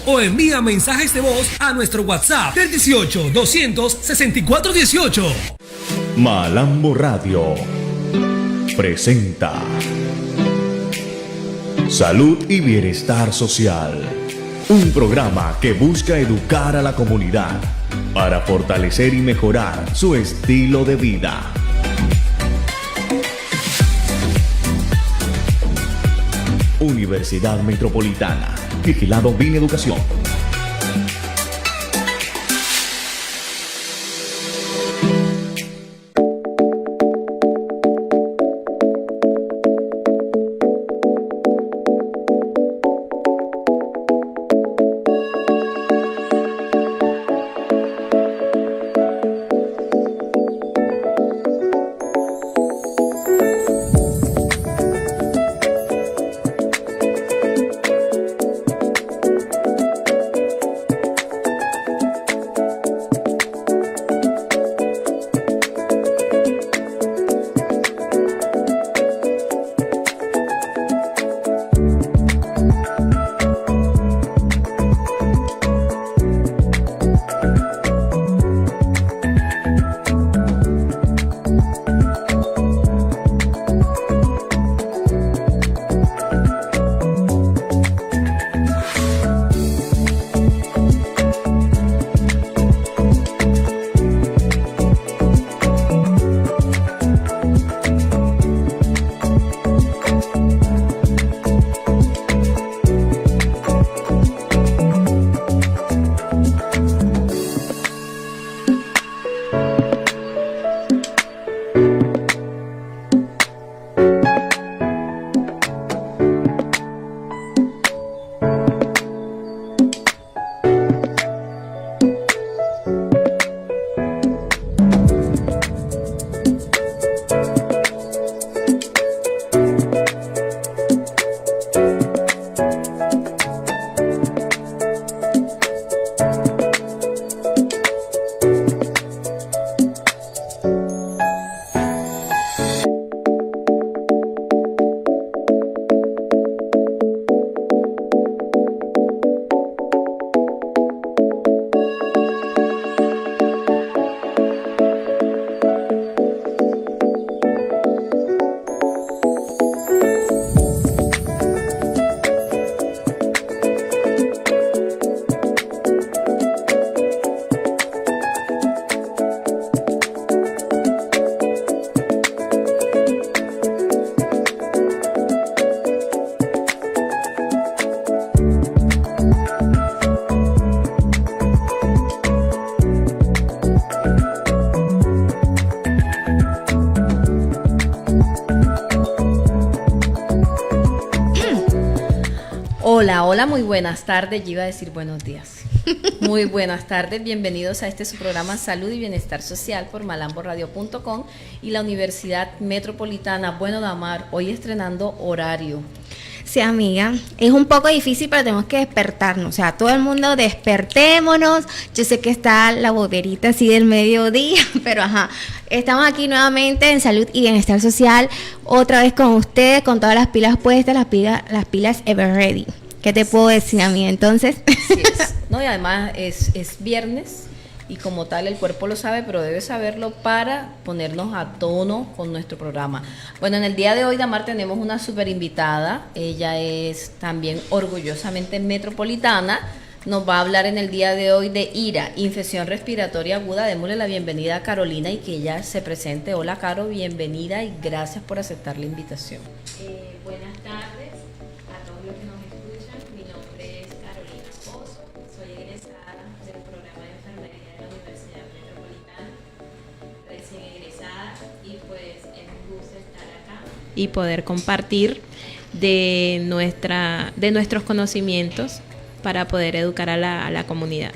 O envía mensajes de voz a nuestro WhatsApp 318-200-6418. Malambo Radio presenta Salud y Bienestar Social, un programa que busca educar a la comunidad para fortalecer y mejorar su estilo de vida. Universidad Metropolitana, vigilado Mineducación. Hola, muy buenas tardes. Yo iba a decir buenos días. Muy buenas tardes, bienvenidos a su programa Salud y Bienestar Social por malamboradio.com y la Universidad Metropolitana. Bueno, Damar, hoy estrenando horario. Sí, amiga, es un poco difícil, pero tenemos que despertarnos, o sea, todo el mundo despertémonos. Yo sé que está la boberita así del mediodía, pero estamos aquí nuevamente en Salud y Bienestar Social, otra vez con ustedes, con todas las pilas puestas, las pilas ever ready. ¿Qué te puedo decir, amiga? Entonces, así es. No, y además es viernes y como tal el cuerpo lo sabe, pero debe saberlo para ponernos a tono con nuestro programa. Bueno, en el día de hoy, Damar, tenemos una super invitada. Ella es también orgullosamente metropolitana. Nos va a hablar en el día de hoy de IRA, infección respiratoria aguda. Démosle la bienvenida a Carolina y que ella se presente. Hola, Caro, bienvenida y gracias por aceptar la invitación. Buenas tardes a todos los que nos escuchan. Mi nombre es Carolina Pozo, soy egresada del programa de enfermería de la Universidad Metropolitana, recién egresada, y pues es un gusto estar acá y poder compartir de nuestros conocimientos para poder educar a la comunidad.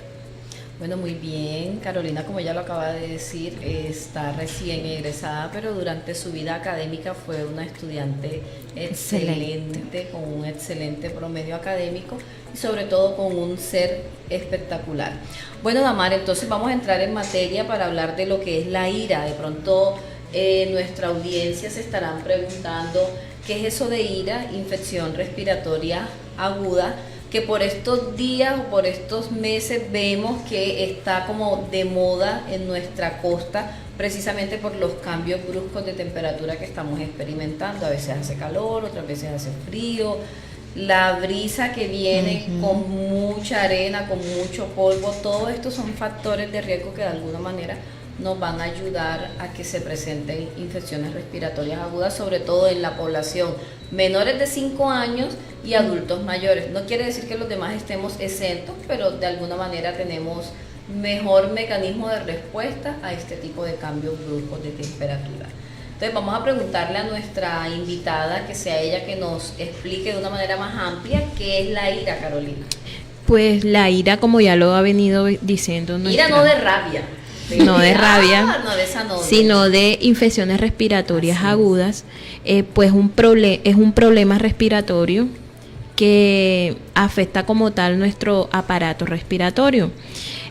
Bueno, muy bien. Carolina, como ya lo acaba de decir, está recién egresada, pero durante su vida académica fue una estudiante excelente, con un excelente promedio académico y sobre todo con un ser espectacular. Bueno, Damar, entonces vamos a entrar en materia para hablar de lo que es la IRA. De pronto nuestra audiencia se estarán preguntando qué es eso de IRA, infección respiratoria aguda. que por estos días o por estos meses vemos que está como de moda en nuestra costa, precisamente por los cambios bruscos de temperatura que estamos experimentando. A veces hace calor, otras veces hace frío, la brisa que viene con mucha arena, con mucho polvo, todo esto son factores de riesgo que de alguna manera nos van a ayudar a que se presenten infecciones respiratorias agudas, sobre todo en la población menores de 5 años y adultos mayores. No quiere decir que los demás estemos exentos, pero de alguna manera tenemos mejor mecanismo de respuesta a este tipo de cambios bruscos de temperatura. Entonces vamos a preguntarle a nuestra invitada, que sea ella que nos explique de una manera más amplia qué es la ira, Carolina. Pues la ira, como ya lo ha venido diciendo Ira no de rabia. No de rabia, no, de esa no, sino de infecciones respiratorias agudas, pues es un problema respiratorio que afecta como tal nuestro aparato respiratorio.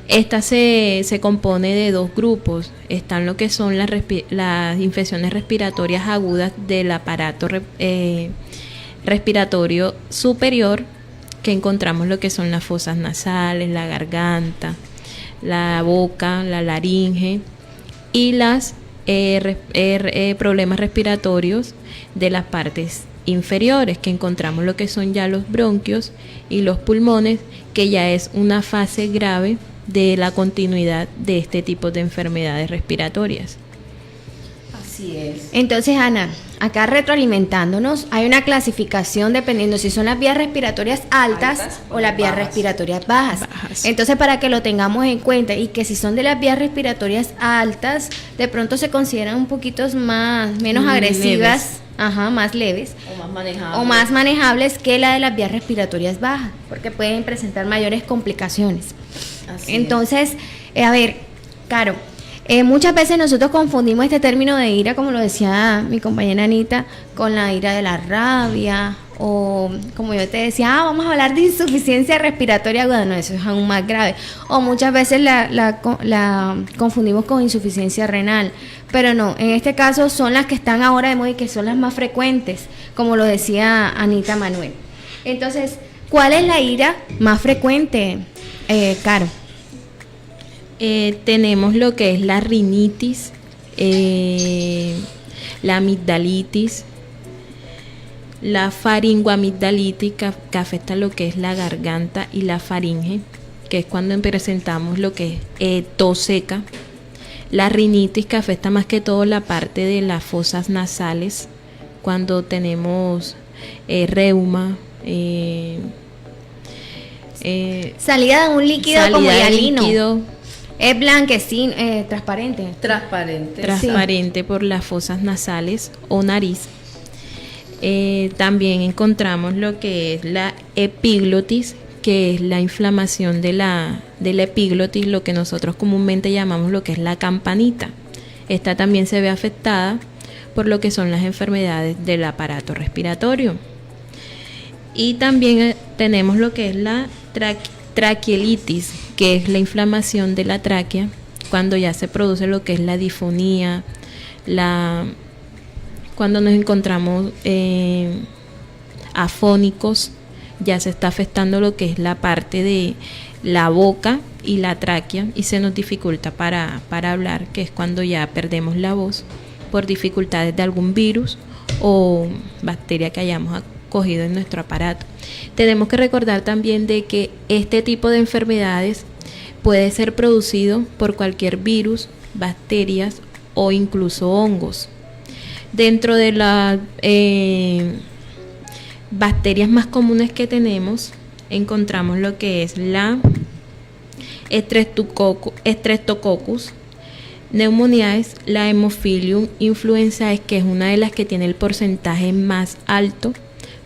Esta se compone de 2 grupos. Están lo que son las infecciones respiratorias agudas del aparato respiratorio superior, que encontramos lo que son las fosas nasales, la garganta, la boca, la laringe, y las problemas respiratorios de las partes inferiores, que encontramos lo que son ya los bronquios y los pulmones, que ya es una fase grave de la continuidad de este tipo de enfermedades respiratorias. Así es. Entonces, Ana, acá retroalimentándonos, hay una clasificación dependiendo si son las vías respiratorias altas o las vías respiratorias bajas. Entonces, para que lo tengamos en cuenta, y que si son de las vías respiratorias altas, de pronto se consideran un poquito menos agresivas, más leves o más manejables que la de las vías respiratorias bajas, porque pueden presentar mayores complicaciones. Así Entonces, a ver, Caro, muchas veces nosotros confundimos este término de ira, como lo decía mi compañera Anita, con la ira de la rabia, o como yo te decía, vamos a hablar de insuficiencia respiratoria aguda. No, eso es aún más grave. O muchas veces la confundimos con insuficiencia renal, pero no, en este caso son las que están ahora de moda y que son las más frecuentes, como lo decía Anita Manuel. Entonces, ¿cuál es la ira más frecuente, Caro? Tenemos lo que es la rinitis, la amigdalitis, la faringoamigdalitis, que afecta lo que es la garganta y la faringe, que es cuando presentamos lo que es tos seca. La rinitis, que afecta más que todo la parte de las fosas nasales, cuando tenemos reuma, salida de un líquido como hialino. Líquido, es blanquecino, transparente. Transparente por las fosas nasales o nariz. También encontramos lo que es la epiglotis, que es la inflamación de la epiglotis, lo que nosotros comúnmente llamamos lo que es la campanita. Esta también se ve afectada por lo que son las enfermedades del aparato respiratorio. Y también tenemos lo que es la traqueelitis, que es la inflamación de la tráquea, cuando ya se produce lo que es la difonía, cuando nos encontramos afónicos, ya se está afectando lo que es la parte de la boca y la tráquea, y se nos dificulta para hablar, que es cuando ya perdemos la voz por dificultades de algún virus o bacteria que hayamos cogido en nuestro aparato. Tenemos que recordar también de que este tipo de enfermedades puede ser producido por cualquier virus, bacterias o incluso hongos. Dentro de las bacterias más comunes que tenemos, encontramos lo que es la Streptococcus pneumoniae, la Haemophilus influenzae, que es una de las que tiene el porcentaje más alto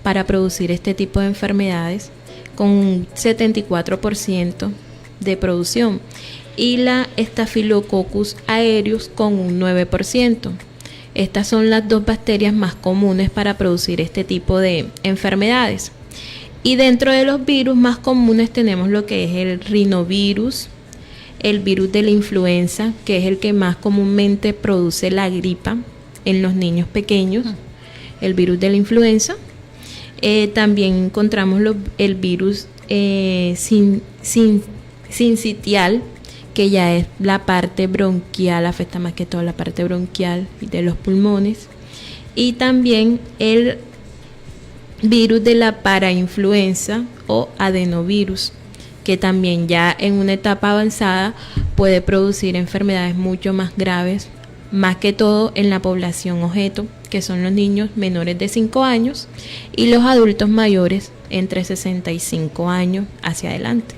para producir este tipo de enfermedades, con un 74% de producción, y la Staphylococcus aureus con un 9%. Estas son las 2 bacterias más comunes para producir este tipo de enfermedades. Y dentro de los virus más comunes tenemos lo que es el rinovirus, el virus de la influenza, que es el que más comúnmente produce la gripa en los niños pequeños, el virus de la influenza. También encontramos el virus sincitial, que ya es la parte bronquial, afecta más que todo la parte bronquial de los pulmones, y también el virus de la parainfluenza o adenovirus, que también ya en una etapa avanzada puede producir enfermedades mucho más graves, más que todo en la población objeto, que son los niños menores de 5 años y los adultos mayores entre 65 años hacia adelante.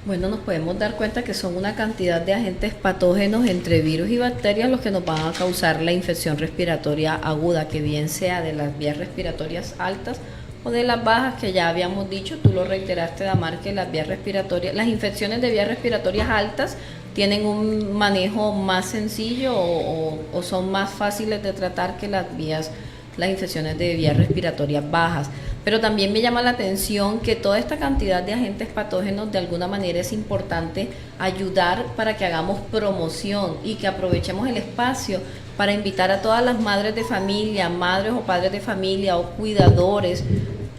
Bueno, nos podemos dar cuenta que son una cantidad de agentes patógenos entre virus y bacterias los que nos van a causar la infección respiratoria aguda, que bien sea de las vías respiratorias altas o de las bajas, que ya habíamos dicho, tú lo reiteraste, Damar, que las vías respiratorias, las infecciones de vías respiratorias altas tienen un manejo más sencillo o son más fáciles de tratar que las infecciones de vías respiratorias bajas. Pero también me llama la atención que toda esta cantidad de agentes patógenos, de alguna manera es importante ayudar para que hagamos promoción y que aprovechemos el espacio para invitar a todas las madres de familia, madres o padres de familia o cuidadores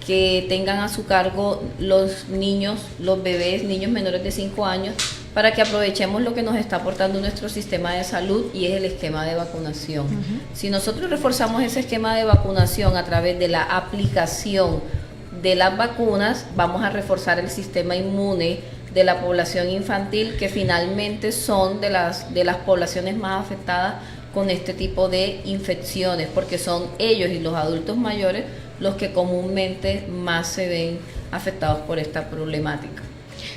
que tengan a su cargo los niños, los bebés, niños menores de 5 años, para que aprovechemos lo que nos está aportando nuestro sistema de salud, y es el esquema de vacunación. Si nosotros reforzamos ese esquema de vacunación a través de la aplicación de las vacunas, vamos a reforzar el sistema inmune de la población infantil, que finalmente son de las poblaciones más afectadas con este tipo de infecciones, porque son ellos y los adultos mayores los que comúnmente más se ven afectados por esta problemática.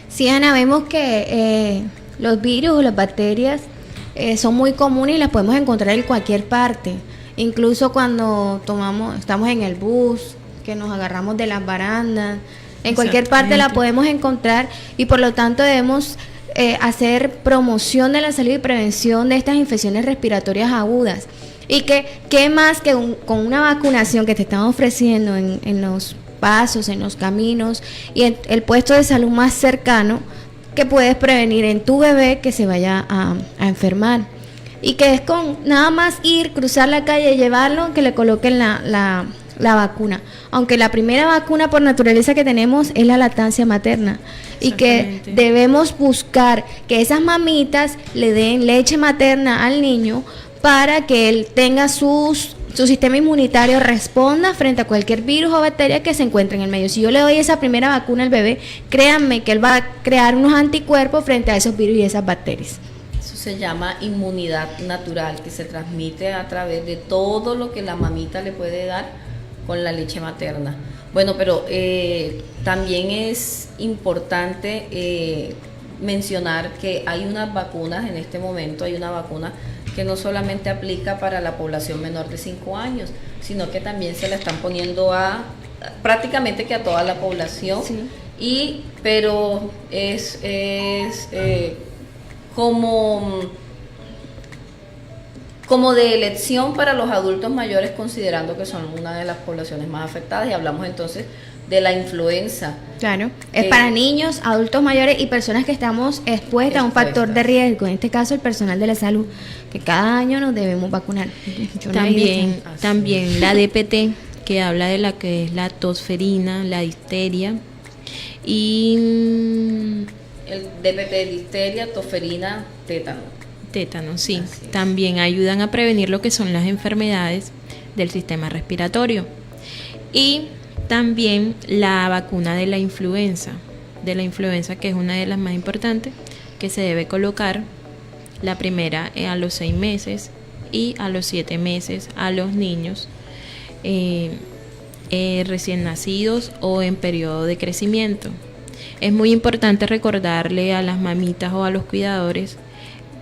Sí, Ana, vemos que los virus o las bacterias son muy comunes y las podemos encontrar en cualquier parte, incluso cuando estamos en el bus, que nos agarramos de las barandas, en cualquier parte la podemos encontrar, y por lo tanto debemos hacer promoción de la salud y prevención de estas infecciones respiratorias agudas. Y que qué más que con una vacunación que te están ofreciendo en los pasos, en los caminos y en el puesto de salud más cercano, que puedes prevenir en tu bebé que se vaya a enfermar. Y que es con nada más ir, cruzar la calle, llevarlo, que le coloquen la vacuna. Aunque la primera vacuna por naturaleza que tenemos es la lactancia materna. Y que debemos buscar que esas mamitas le den leche materna al niño para que él tenga su sistema inmunitario responda frente a cualquier virus o bacteria que se encuentre en el medio. Si yo le doy esa primera vacuna al bebé, créanme que él va a crear unos anticuerpos frente a esos virus y esas bacterias. Eso se llama inmunidad natural, que se transmite a través de todo lo que la mamita le puede dar con la leche materna. Bueno, pero también es importante mencionar que hay unas vacunas en este momento, hay una vacuna que no solamente aplica para la población menor de 5 años, sino que también se la están poniendo prácticamente que a toda la población. Sí. Pero es como de elección para los adultos mayores, considerando que son una de las poblaciones más afectadas, y hablamos entonces de la influenza. Claro, es para niños, adultos mayores y personas que estamos expuestas a un factor de riesgo, en este caso el personal de la salud, que cada año nos debemos vacunar. También la DPT, que habla de la que es la tosferina, la difteria, y el DPT, difteria, tosferina, tétano, sí. También ayudan a prevenir lo que son las enfermedades del sistema respiratorio. Y también la vacuna de la influenza, que es una de las más importantes, que se debe colocar la primera a los 6 meses y a los 7 meses a los niños recién nacidos o en periodo de crecimiento. Es muy importante recordarle a las mamitas o a los cuidadores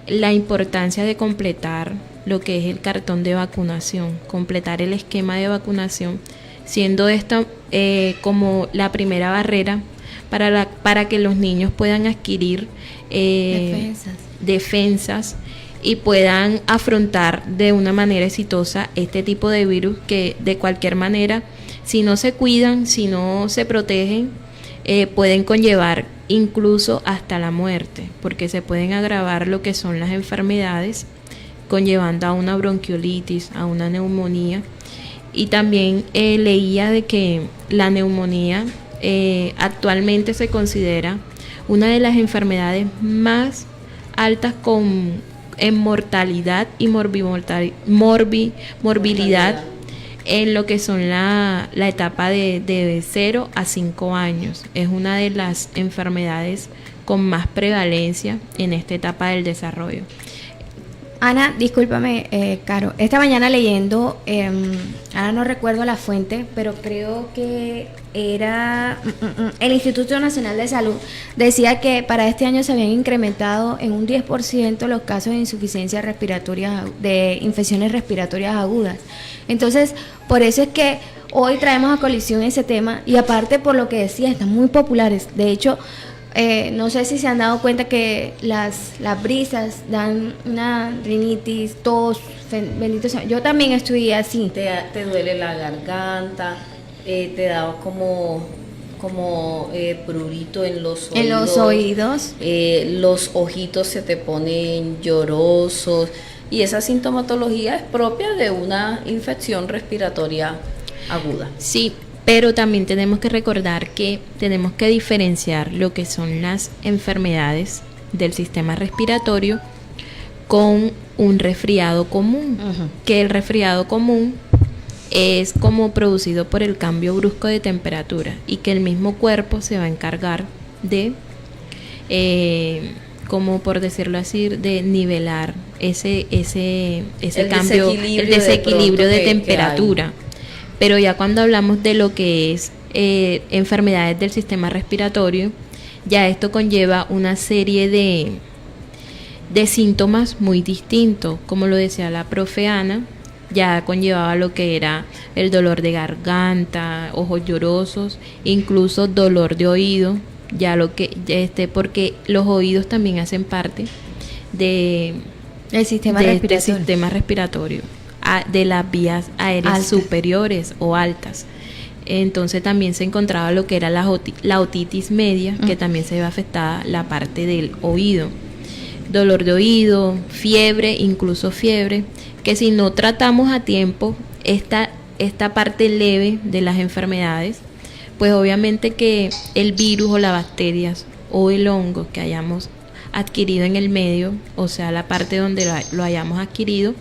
la importancia de completar lo que es el cartón de vacunación, completar el esquema de vacunación, siendo esta como la primera barrera para que los niños puedan adquirir defensas y puedan afrontar de una manera exitosa este tipo de virus que de cualquier manera, si no se cuidan, si no se protegen, pueden conllevar incluso hasta la muerte, porque se pueden agravar lo que son las enfermedades, conllevando a una bronquiolitis, a una neumonía. Y también leía de que la neumonía actualmente se considera una de las enfermedades más altas en mortalidad y morbilidad en lo que son la etapa de 0 a 5 años. Es una de las enfermedades con más prevalencia en esta etapa del desarrollo. Ana, discúlpame, Caro. Esta mañana leyendo, ahora no recuerdo la fuente, pero creo que era el Instituto Nacional de Salud, decía que para este año se habían incrementado en un 10% los casos de insuficiencia respiratoria, de infecciones respiratorias agudas. Entonces, por eso es que hoy traemos a colisión ese tema, y aparte por lo que decía, están muy populares. De hecho, no sé si se han dado cuenta que las brisas dan una rinitis, tos, bendito sea. Yo también estoy así. Te duele la garganta, te da como prurito en los oídos. En los oídos. Los ojitos se te ponen llorosos, y esa sintomatología es propia de una infección respiratoria aguda. Sí. Pero también tenemos que recordar que tenemos que diferenciar lo que son las enfermedades del sistema respiratorio con un resfriado común. Que el resfriado común es como producido por el cambio brusco de temperatura, y que el mismo cuerpo se va a encargar de, como por decirlo así, de nivelar ese cambio, el desequilibrio de temperatura. Pero ya cuando hablamos de lo que es enfermedades del sistema respiratorio, ya esto conlleva una serie de síntomas muy distintos. Como lo decía la profe Ana, ya conllevaba lo que era el dolor de garganta, ojos llorosos, incluso dolor de oído, ya lo que porque los oídos también hacen parte del sistema respiratorio. De las vías aéreas superiores o altas. Entonces también se encontraba lo que era la otitis media, que también se ve afectada la parte del oído. Dolor de oído, fiebre, incluso fiebre, que si no tratamos a tiempo esta parte leve de las enfermedades, pues obviamente que el virus o las bacterias o el hongo que hayamos adquirido en el medio, o sea, la parte donde lo hayamos adquirido,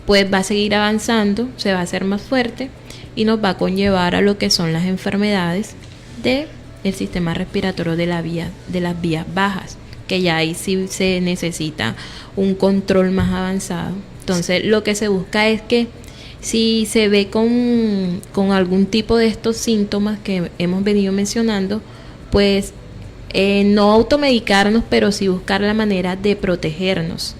pues va a seguir avanzando, se va a hacer más fuerte y nos va a conllevar a lo que son las enfermedades del sistema respiratorio de las vías bajas, que ya ahí sí se necesita un control más avanzado. Entonces, lo que se busca es que si se ve con algún tipo de estos síntomas que hemos venido mencionando, pues no automedicarnos, pero sí buscar la manera de protegernos,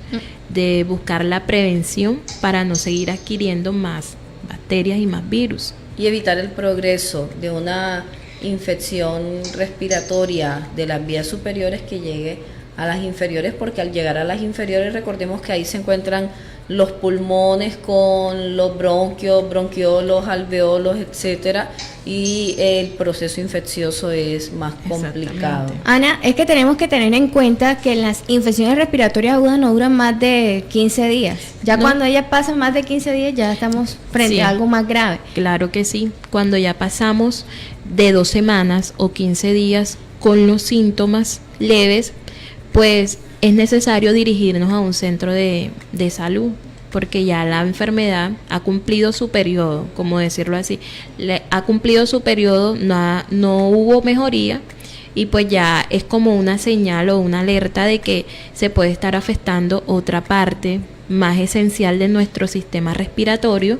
de buscar la prevención para no seguir adquiriendo más bacterias y más virus. Y evitar el progreso de una infección respiratoria de las vías superiores que llegue a las inferiores, porque al llegar a las inferiores, recordemos que ahí se encuentran los pulmones con los bronquios, bronquiolos, alveolos, etcétera, y el proceso infeccioso es más complicado. Ana, es que tenemos que tener en cuenta que las infecciones respiratorias agudas no duran más de 15 días. Ya cuando ellas pasan más de 15 días ya estamos frente a algo más grave. Claro que sí. Cuando ya pasamos de 2 semanas o 15 días con los síntomas leves, pues es necesario dirigirnos a un centro de salud, porque ya la enfermedad ha cumplido su periodo, como decirlo así, ha cumplido su periodo, no hubo mejoría, y pues ya es como una señal o una alerta de que se puede estar afectando otra parte más esencial de nuestro sistema respiratorio,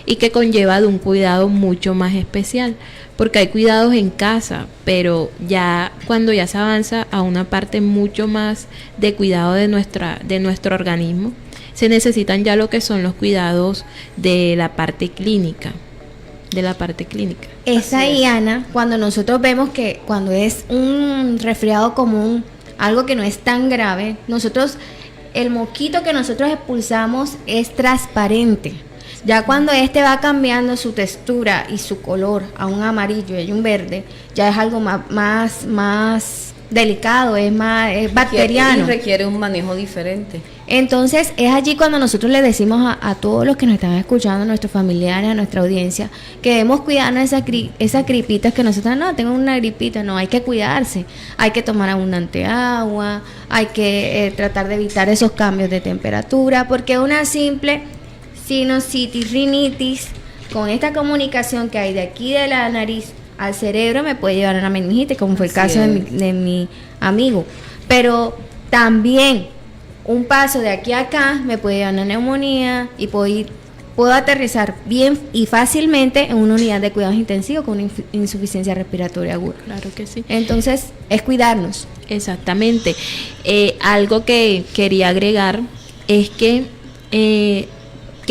y que conlleva de un cuidado mucho más especial, porque hay cuidados en casa, pero ya cuando ya se avanza a una parte mucho más de cuidado de nuestro organismo, se necesitan ya lo que son los cuidados de la parte clínica. Es ahí, Ana, cuando nosotros vemos que cuando es un resfriado común, algo que no es tan grave, el mosquito que nosotros expulsamos es transparente. Ya cuando este va cambiando su textura y su color a un amarillo y un verde, ya es algo más delicado, es más bacteriano. Y requiere un manejo diferente. Entonces es allí cuando nosotros le decimos a todos los que nos están escuchando, a nuestros familiares, a nuestra audiencia, que debemos cuidarnos de esas gripitas que nosotros, no, tengo una gripita, no, hay que cuidarse, hay que tomar abundante agua, hay que tratar de evitar esos cambios de temperatura, porque una simple sinusitis, rinitis, con esta comunicación que hay de aquí de la nariz al cerebro me puede llevar a una meningitis, como fue el caso de mi amigo, pero también un paso de aquí a acá me puede dar una neumonía y puedo aterrizar bien y fácilmente en una unidad de cuidados intensivos con una insuficiencia respiratoria aguda. Claro que sí. Entonces, es cuidarnos. Exactamente. Algo que quería agregar es que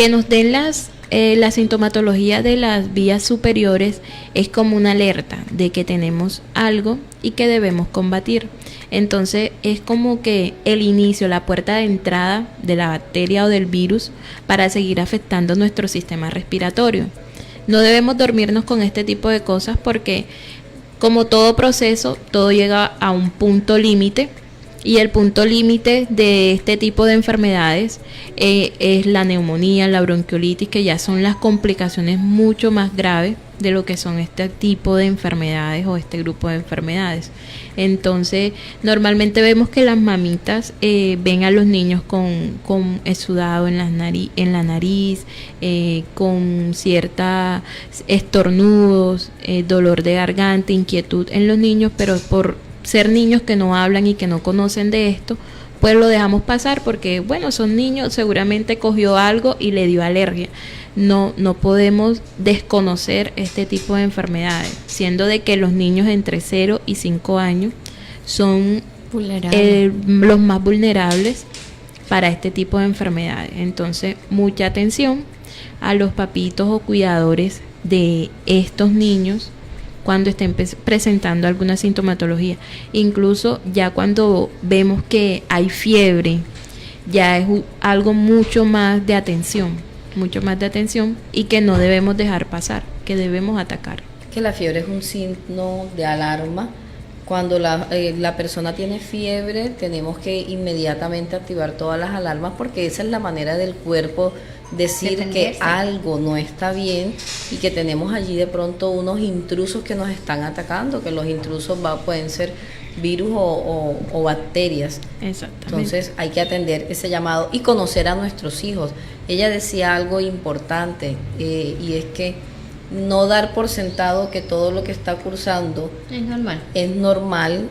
nos den la sintomatología de las vías superiores es como una alerta de que tenemos algo y que debemos combatir. Entonces es como que el inicio, la puerta de entrada de la bacteria o del virus para seguir afectando nuestro sistema respiratorio. No debemos dormirnos con este tipo de cosas porque, como todo proceso, todo llega a un punto límite. Y el punto límite de este tipo de enfermedades es la neumonía, la bronquiolitis, que ya son las complicaciones mucho más graves de lo que son este tipo de enfermedades o este grupo de enfermedades. Entonces, normalmente vemos que las mamitas ven a los niños con exudado en la nariz, con cierta estornudos, dolor de garganta, inquietud en los niños, pero por ser niños que no hablan y que no conocen de esto, pues lo dejamos pasar porque, bueno, son niños, seguramente cogió algo y le dio alergia. No podemos desconocer este tipo de enfermedades, siendo de que los niños entre 0 y 5 años son los más vulnerables para este tipo de enfermedades. Entonces, mucha atención a los papitos o cuidadores de estos niños cuando estén presentando alguna sintomatología. Incluso ya cuando vemos que hay fiebre, ya es algo mucho más de atención y que no debemos dejar pasar, que debemos atacar. Que la fiebre es un signo de alarma. Cuando la persona tiene fiebre, tenemos que inmediatamente activar todas las alarmas porque esa es la manera del cuerpo decir que algo no está bien y que tenemos allí de pronto unos intrusos que nos están atacando, que los intrusos pueden ser virus o bacterias. Exactamente. Entonces hay que atender ese llamado y conocer a nuestros hijos. Ella decía algo importante y es que no dar por sentado que todo lo que está cursando es normal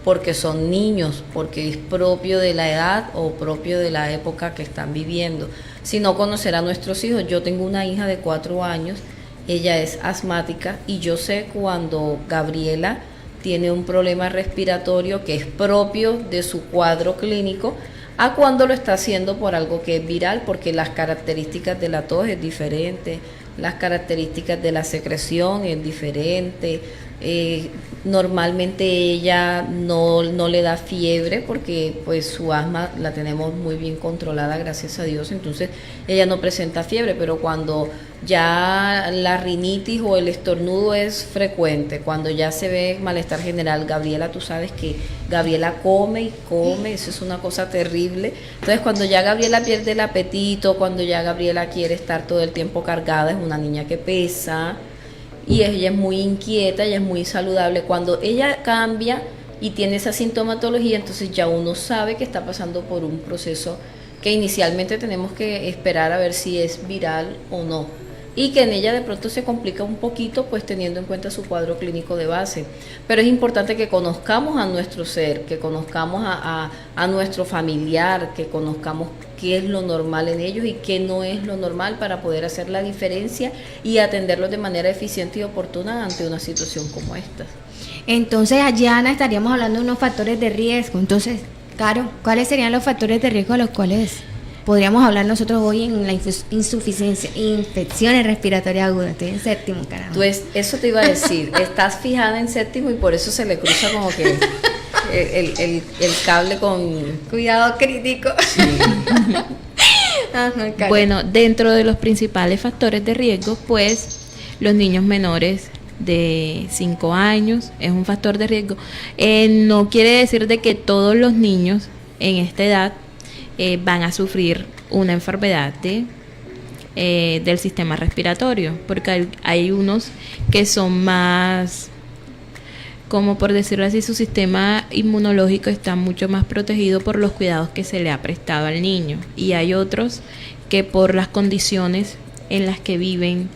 porque son niños, porque es propio de la edad o propio de la época que están viviendo, sino conocer a nuestros hijos. Yo tengo una hija de 4 años, ella es asmática y yo sé cuando Gabriela tiene un problema respiratorio que es propio de su cuadro clínico a cuando lo está haciendo por algo que es viral, porque las características de la tos es diferente, las características de la secreción es diferente. Normalmente ella no le da fiebre porque pues su asma la tenemos muy bien controlada, gracias a Dios, entonces ella no presenta fiebre, pero cuando ya la rinitis o el estornudo es frecuente, cuando ya se ve malestar general, Gabriela, tú sabes que Gabriela come y come, eso es una cosa terrible. Entonces cuando ya Gabriela pierde el apetito, cuando ya Gabriela quiere estar todo el tiempo cargada, es una niña que pesa y ella es muy inquieta, ella es muy saludable. Cuando ella cambia y tiene esa sintomatología, entonces ya uno sabe que está pasando por un proceso que inicialmente tenemos que esperar a ver si es viral o no, y que en ella de pronto se complica un poquito, pues teniendo en cuenta su cuadro clínico de base. Pero es importante que conozcamos a nuestro ser, que conozcamos a nuestro familiar, que conozcamos qué es lo normal en ellos y qué no es lo normal para poder hacer la diferencia y atenderlos de manera eficiente y oportuna ante una situación como esta. Entonces, allá, Ana, estaríamos hablando de unos factores de riesgo. Entonces, Caro, ¿cuáles serían los factores de riesgo a los cuales podríamos hablar nosotros hoy en la insuficiencia, infecciones respiratorias agudas? Estoy en séptimo, caramba. Pues eso te iba a decir, estás fijada en séptimo y por eso se le cruza como que el cable con... Cuidado crítico. Sí. Bueno, dentro de los principales factores de riesgo, pues los niños menores de 5 años, es un factor de riesgo. No quiere decir de que todos los niños en esta edad van a sufrir una enfermedad del sistema respiratorio, porque hay unos que son más, como por decirlo así, su sistema inmunológico está mucho más protegido por los cuidados que se le ha prestado al niño, y hay otros que por las condiciones en las que viven,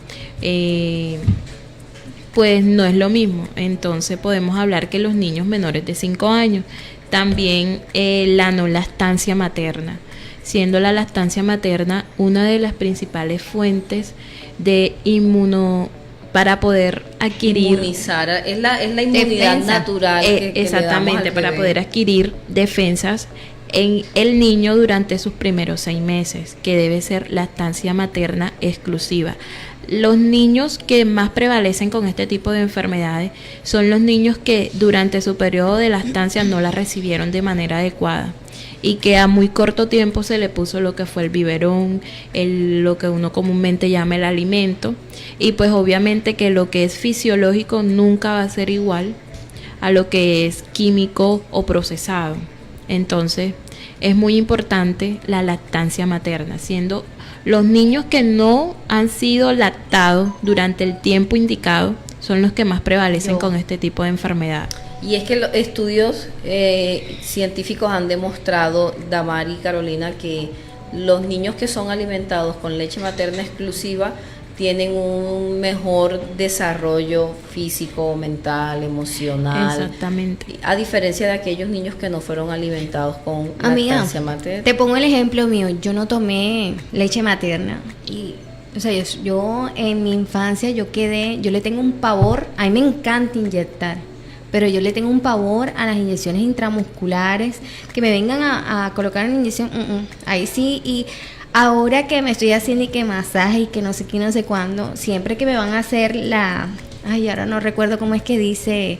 pues no es lo mismo. Entonces podemos hablar que los niños menores de 5 años, también la no lactancia materna, siendo la lactancia materna una de las principales fuentes de para poder adquirir inmunizar, es la inmunidad defensa. natural que exactamente, le damos al para bebé. poder adquirir defensas en el niño durante sus primeros 6 meses, que debe ser lactancia materna exclusiva. Los niños que más prevalecen con este tipo de enfermedades son los niños que durante su periodo de lactancia no la recibieron de manera adecuada y que a muy corto tiempo se le puso lo que fue el biberón, lo que uno comúnmente llama el alimento, y pues obviamente que lo que es fisiológico nunca va a ser igual a lo que es químico o procesado. Entonces es muy importante la lactancia materna, siendo los niños que no han sido lactados durante el tiempo indicado son los que más prevalecen con este tipo de enfermedad. Y es que los estudios científicos han demostrado, Damari y Carolina, que los niños que son alimentados con leche materna exclusiva tienen un mejor desarrollo físico, mental, emocional. Exactamente. A diferencia de aquellos niños que no fueron alimentados con Amiga, lactancia materna. te pongo el ejemplo mío. Yo no tomé leche materna y, o sea, yo en mi infancia yo le tengo un pavor. A mí me encanta inyectar, pero yo le tengo un pavor a las inyecciones intramusculares, que me vengan a colocar una inyección, ahí sí. Y ahora que me estoy haciendo y que masaje y que no sé qué, no sé cuándo, siempre que me van a hacer ahora no recuerdo cómo es que dice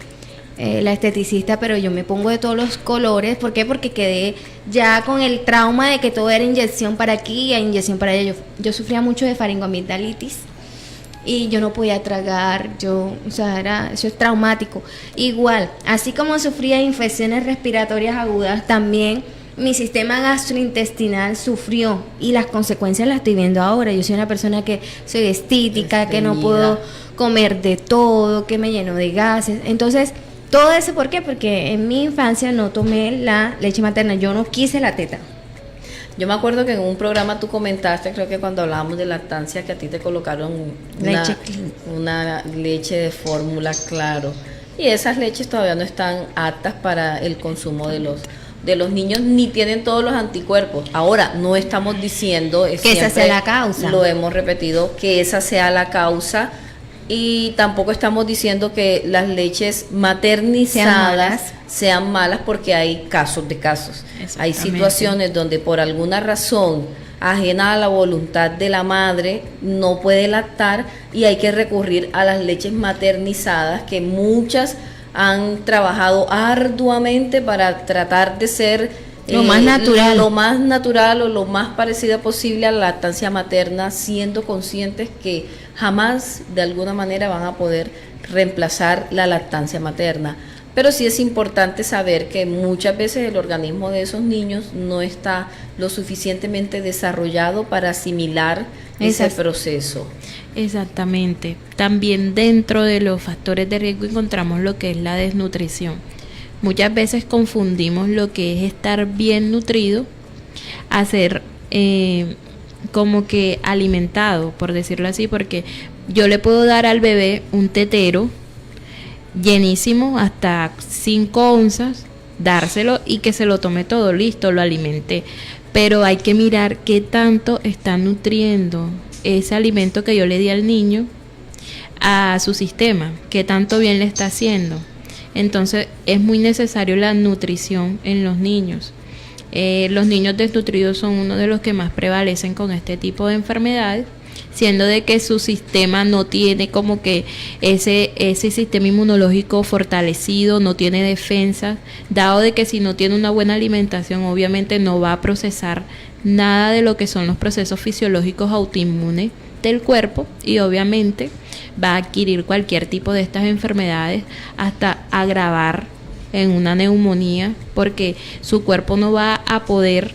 la esteticista, pero yo me pongo de todos los colores. ¿Por qué? Porque quedé ya con el trauma de que todo era inyección para aquí y inyección para allá. Yo sufría mucho de faringoamigdalitis y yo no podía tragar, eso es traumático. Igual, así como sufría de infecciones respiratorias agudas, también mi sistema gastrointestinal sufrió, y las consecuencias las estoy viendo ahora. Yo soy una persona que soy estítica, que no puedo comer de todo, que me lleno de gases. Entonces, todo eso, ¿por qué? Porque en mi infancia no tomé la leche materna, yo no quise la teta. Yo me acuerdo que en un programa tú comentaste, creo que cuando hablábamos de lactancia, que a ti te colocaron una leche de fórmula, claro. Y esas leches todavía no están aptas para el consumo de los niños, ni tienen todos los anticuerpos. Ahora, no estamos diciendo que esa sea la causa. Lo hemos repetido, que esa sea la causa. Y tampoco estamos diciendo que las leches maternizadas sean malas, porque hay casos de casos. Hay situaciones donde por alguna razón ajena a la voluntad de la madre no puede lactar y hay que recurrir a las leches maternizadas, que muchas han trabajado arduamente para tratar de ser lo más natural o lo más parecida posible a la lactancia materna, siendo conscientes que jamás de alguna manera van a poder reemplazar la lactancia materna. Pero sí es importante saber que muchas veces el organismo de esos niños no está lo suficientemente desarrollado para asimilar ese proceso. Exactamente. También dentro de los factores de riesgo encontramos lo que es la desnutrición. Muchas veces confundimos lo que es estar bien nutrido a ser como que alimentado, por decirlo así, porque yo le puedo dar al bebé un tetero llenísimo, hasta 5 onzas, dárselo y que se lo tome todo, listo, lo alimenté. Pero hay que mirar qué tanto está nutriendo ese alimento que yo le di al niño a su sistema, qué tanto bien le está haciendo. Entonces es muy necesario la nutrición en los niños. Los niños desnutridos son uno de los que más prevalecen con este tipo de enfermedades, siendo de que su sistema no tiene como que ese sistema inmunológico fortalecido, no tiene defensas, dado de que si no tiene una buena alimentación, obviamente no va a procesar nada de lo que son los procesos fisiológicos autoinmunes del cuerpo y obviamente va a adquirir cualquier tipo de estas enfermedades hasta agravar en una neumonía porque su cuerpo no va a poder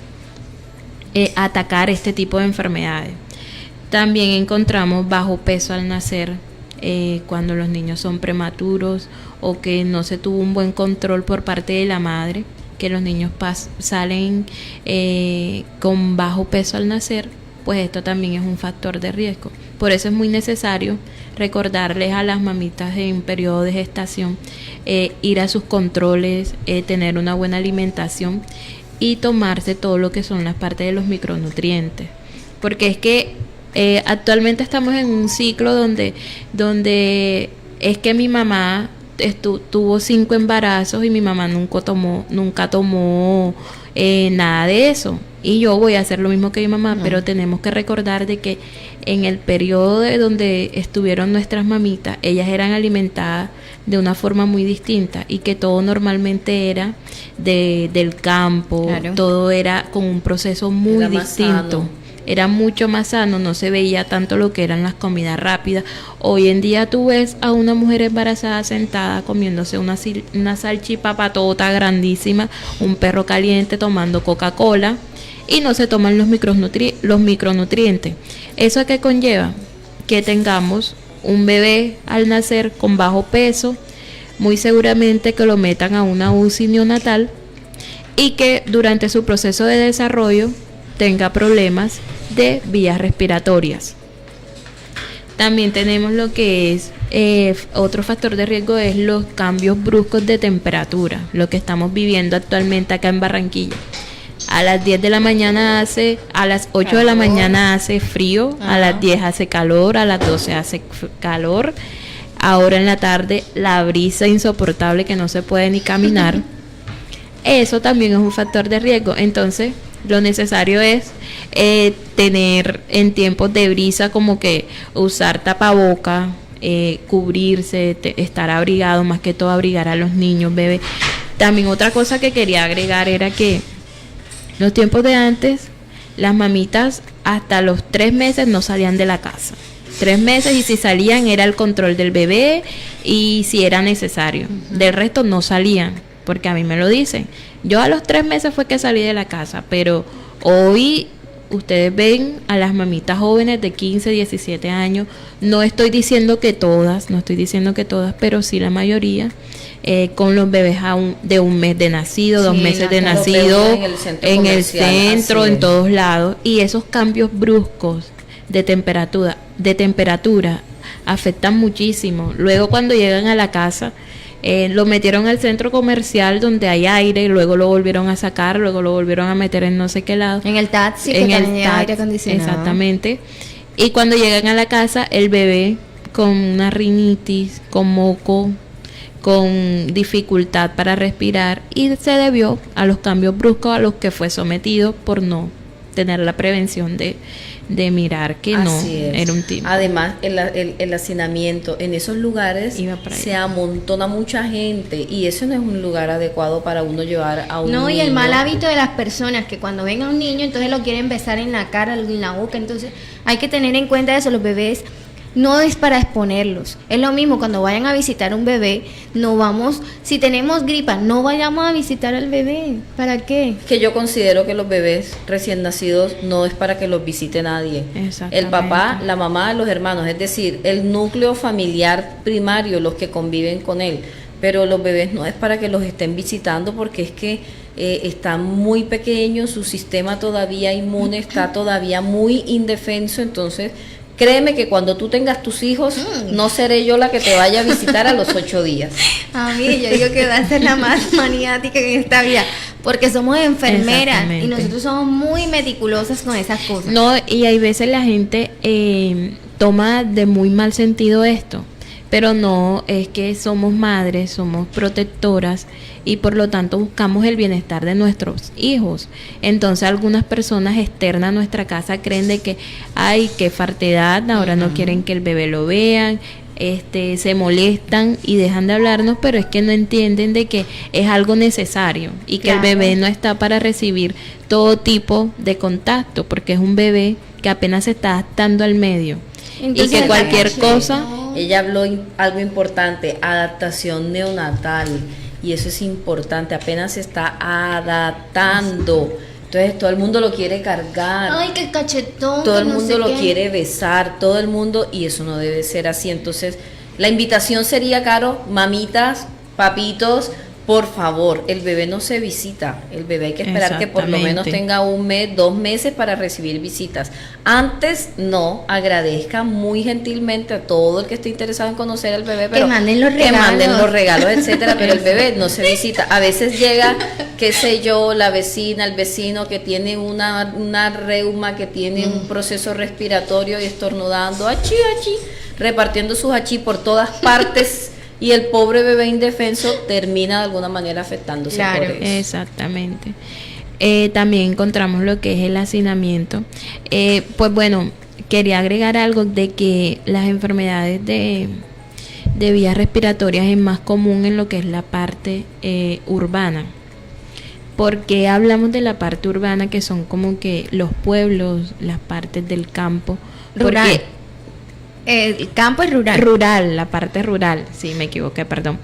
atacar este tipo de enfermedades. También encontramos bajo peso al nacer, cuando los niños son prematuros o que no se tuvo un buen control por parte de la madre, que los niños salen con bajo peso al nacer, pues esto también es un factor de riesgo. Por eso es muy necesario recordarles a las mamitas en periodo de gestación ir a sus controles, tener una buena alimentación y tomarse todo lo que son las partes de los micronutrientes, porque es que actualmente estamos en un ciclo donde es que mi mamá tuvo 5 embarazos y mi mamá nunca tomó nada de eso, y yo voy a hacer lo mismo que mi mamá, pero tenemos que recordar de que en el periodo de donde estuvieron nuestras mamitas, ellas eran alimentadas de una forma muy distinta y que todo normalmente era del campo, claro. Todo era con un proceso muy distinto. Era mucho más sano, no se veía tanto lo que eran las comidas rápidas. Hoy en día tú ves a una mujer embarazada sentada comiéndose una salchipapatota grandísima, un perro caliente tomando Coca-Cola y no se toman los micronutrientes. ¿Eso qué conlleva? Que tengamos un bebé al nacer con bajo peso, muy seguramente que lo metan a una UCI neonatal y que durante su proceso de desarrollo tenga problemas de vías respiratorias. También tenemos lo que es otro factor de riesgo, es los cambios bruscos de temperatura, lo que estamos viviendo actualmente acá en Barranquilla. A las 10 de la mañana a las 8 de la mañana hace frío, a las 10 hace calor, a las 12 hace calor. Ahora en la tarde la brisa insoportable que no se puede ni caminar. Eso también es un factor de riesgo. Entonces, lo necesario es tener en tiempos de brisa como que usar tapaboca, cubrirse, estar abrigado, más que todo abrigar a los niños, bebés. También otra cosa que quería agregar era que los tiempos de antes, las mamitas hasta los 3 meses no salían de la casa. 3 meses, y si salían era el control del bebé y si era necesario. Del resto no salían, porque a mí me lo dicen. Yo a los 3 meses fue que salí de la casa, pero hoy ustedes ven a las mamitas jóvenes de 15, 17 años. No estoy diciendo que todas, pero sí la mayoría, con los bebés de un mes de nacido, 2 meses de nacido, en el centro, en todos lados. Y esos cambios bruscos de temperatura afectan muchísimo. Luego cuando llegan a la casa, lo metieron al centro comercial donde hay aire, luego lo volvieron a sacar, luego lo volvieron a meter en no sé qué lado. En el taxi, que también hay aire acondicionado. Exactamente. Y cuando llegan a la casa, el bebé con una rinitis, con moco, con dificultad para respirar, y se debió a los cambios bruscos a los que fue sometido por no tener la prevención de mirar que no era un tipo. Además, el hacinamiento en esos lugares se amontona mucha gente, y eso no es un lugar adecuado para uno llevar a un niño. Y el mal hábito de las personas, que cuando ven a un niño entonces lo quieren besar en la cara, en la boca. Entonces hay que tener en cuenta eso. Los bebés no es para exponerlos. Es lo mismo cuando vayan a visitar un bebé, si tenemos gripa, no vayamos a visitar al bebé. ¿Para qué? Que yo considero que los bebés recién nacidos no es para que los visite nadie. El papá, la mamá, los hermanos, es decir, el núcleo familiar primario, los que conviven con él. Pero los bebés no es para que los estén visitando, porque es que están muy pequeños, su sistema todavía inmune está todavía muy indefenso. Entonces, créeme que cuando tú tengas tus hijos, no seré yo la que te vaya a visitar a los 8 días. A mí, yo digo que va a ser la más maniática en esta vida, porque somos enfermeras y nosotros somos muy meticulosas con esas cosas. No, y hay veces la gente toma de muy mal sentido esto, pero no, es que somos madres, somos protectoras y por lo tanto buscamos el bienestar de nuestros hijos. Entonces algunas personas externas a nuestra casa creen de que ay, qué faltedad, ahora no quieren que el bebé lo vean, se molestan y dejan de hablarnos, pero es que no entienden de que es algo necesario y que el bebé no está para recibir todo tipo de contacto, porque es un bebé que apenas se está adaptando al medio. Entonces, y que cualquier sí, cosa... no. Ella habló algo importante, adaptación neonatal, y eso es importante, apenas se está adaptando. Entonces todo el mundo lo quiere cargar. Ay, qué cachetón. Todo que el no mundo sé lo qué. quiere besar, todo el mundo, y eso no debe ser así. Entonces, la invitación sería, Caro, mamitas, papitos, por favor, el bebé no se visita, el bebé hay que esperar que por lo menos Exactamente. tenga 1 mes, 2 meses para recibir visitas. Antes no, agradezca muy gentilmente a todo el que esté interesado en conocer al bebé, pero manden los que manden regalos. los regalos, etcétera, pero el bebé no se visita. A veces llega, qué sé yo, la vecina, el vecino que tiene una reuma, que tiene un proceso respiratorio y estornudando, achí, achí, repartiendo sus achí por todas partes, y el pobre bebé indefenso termina de alguna manera afectándose Claro. por eso. Exactamente. También encontramos lo que es el hacinamiento. Pues bueno, quería agregar algo de que las enfermedades de vías respiratorias es más común en lo que es la parte urbana. Porque hablamos de la parte urbana, que son como que los pueblos, las partes del campo. Rural. Porque El campo es rural. rural, la parte rural, sí, me equivoqué, perdón.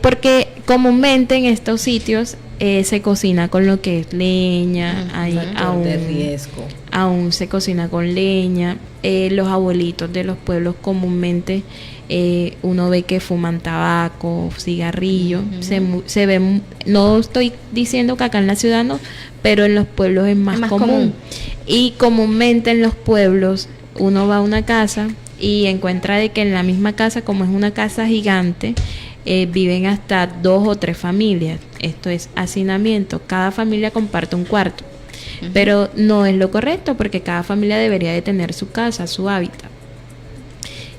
Porque comúnmente en estos sitios se cocina con lo que es leña, hay Factor de riesgo. aún se cocina con leña. Los abuelitos de los pueblos comúnmente uno ve que fuman tabaco, cigarrillo, se ve, no estoy diciendo que acá en la ciudad no, pero en los pueblos es más común. Y comúnmente en los pueblos uno va a una casa y encuentra de que en la misma casa, como es una casa gigante, viven hasta 2 o 3 familias. Esto es hacinamiento. Cada familia comparte un cuarto. Pero no es lo correcto, porque cada familia debería de tener su casa, su hábitat.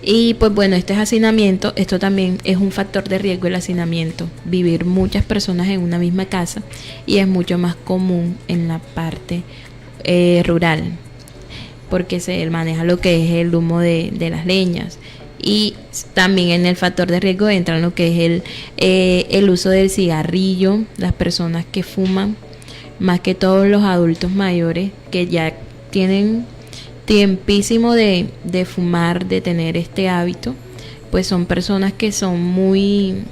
Y pues bueno, este es hacinamiento. Esto también es un factor de riesgo, el hacinamiento. Vivir muchas personas en una misma casa, y es mucho más común en la parte rural, porque se maneja lo que es el humo de las leñas. Y también en el factor de riesgo entra lo que es el uso del cigarrillo, las personas que fuman, más que todos los adultos mayores que ya tienen tiempísimo de fumar, de tener este hábito, pues son personas que son muy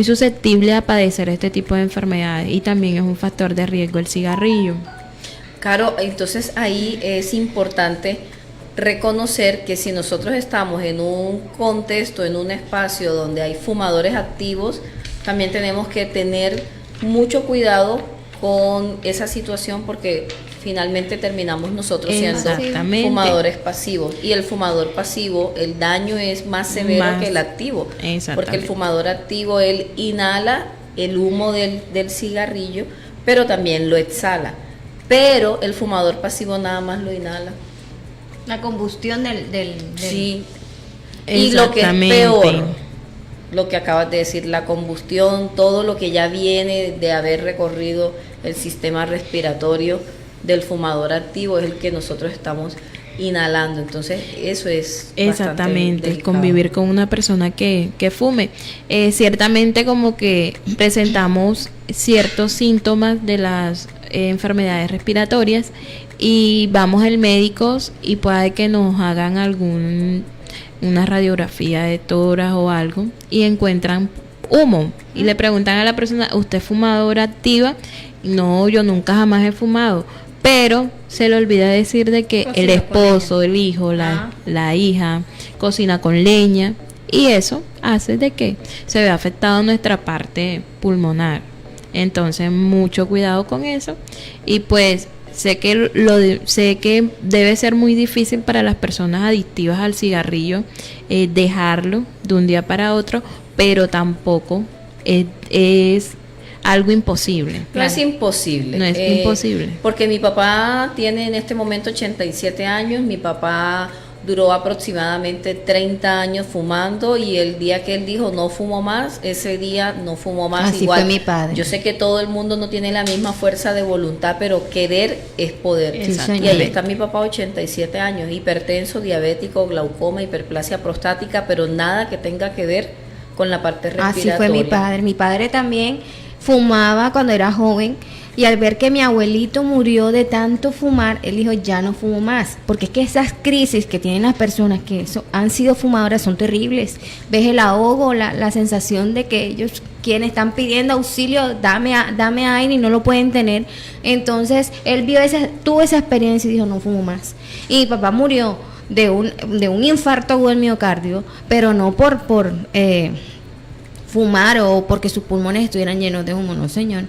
susceptibles a padecer este tipo de enfermedades, y también es un factor de riesgo el cigarrillo. Caro, entonces ahí es importante reconocer que si nosotros estamos en un contexto, en un espacio donde hay fumadores activos, también tenemos que tener mucho cuidado con esa situación, porque finalmente terminamos nosotros siendo Exactamente. fumadores pasivos, y el fumador pasivo, el daño es más severo Más. que el activo, Exactamente. porque el fumador activo, él inhala el humo del cigarrillo, pero también lo exhala. Pero el fumador pasivo nada más lo inhala. La combustión del Sí. Y lo que es Exactamente. peor, lo que acabas de decir, la combustión, todo lo que ya viene de haber recorrido el sistema respiratorio del fumador activo es el que nosotros estamos inhalando. Entonces, eso es Exactamente, delicado. convivir con una persona que fume. Ciertamente como que presentamos ciertos síntomas de las enfermedades respiratorias, y vamos al médico y puede que nos hagan una radiografía de tórax o algo, y encuentran humo, y le preguntan a la persona: ¿usted es fumadora activa? No, yo nunca jamás he fumado. Pero se le olvida decir de que Cocina el con esposo, el hijo, la hija cocina con leña, y eso hace de que se vea afectado nuestra parte pulmonar. Entonces, mucho cuidado con eso. Y pues sé que debe ser muy difícil para las personas adictivas al cigarrillo dejarlo de un día para otro, pero tampoco es algo imposible. No es imposible. No es imposible. Porque mi papá tiene en este momento 87 años, mi papá duró aproximadamente 30 años fumando, y el día que él dijo no fumo más, ese día no fumó más. Así Igual, fue mi padre. Yo sé que todo el mundo no tiene la misma fuerza de voluntad, pero querer es poder. Sí, Y señor. ahí está mi papá, 87 años, hipertenso, diabético, glaucoma, hiperplasia prostática, pero nada que tenga que ver con la parte respiratoria. Así fue mi padre. Mi padre también fumaba cuando era joven. Y al ver que mi abuelito murió de tanto fumar, él dijo, ya no fumo más. Porque es que esas crisis que tienen las personas que han sido fumadoras son terribles. Ves el ahogo, la sensación de que ellos, quienes están pidiendo auxilio, dame aire y no lo pueden tener. Entonces, él tuvo esa experiencia y dijo, no fumo más. Y mi papá murió de un infarto agudo del miocardio, pero no por fumar o porque sus pulmones estuvieran llenos de humo, no señor.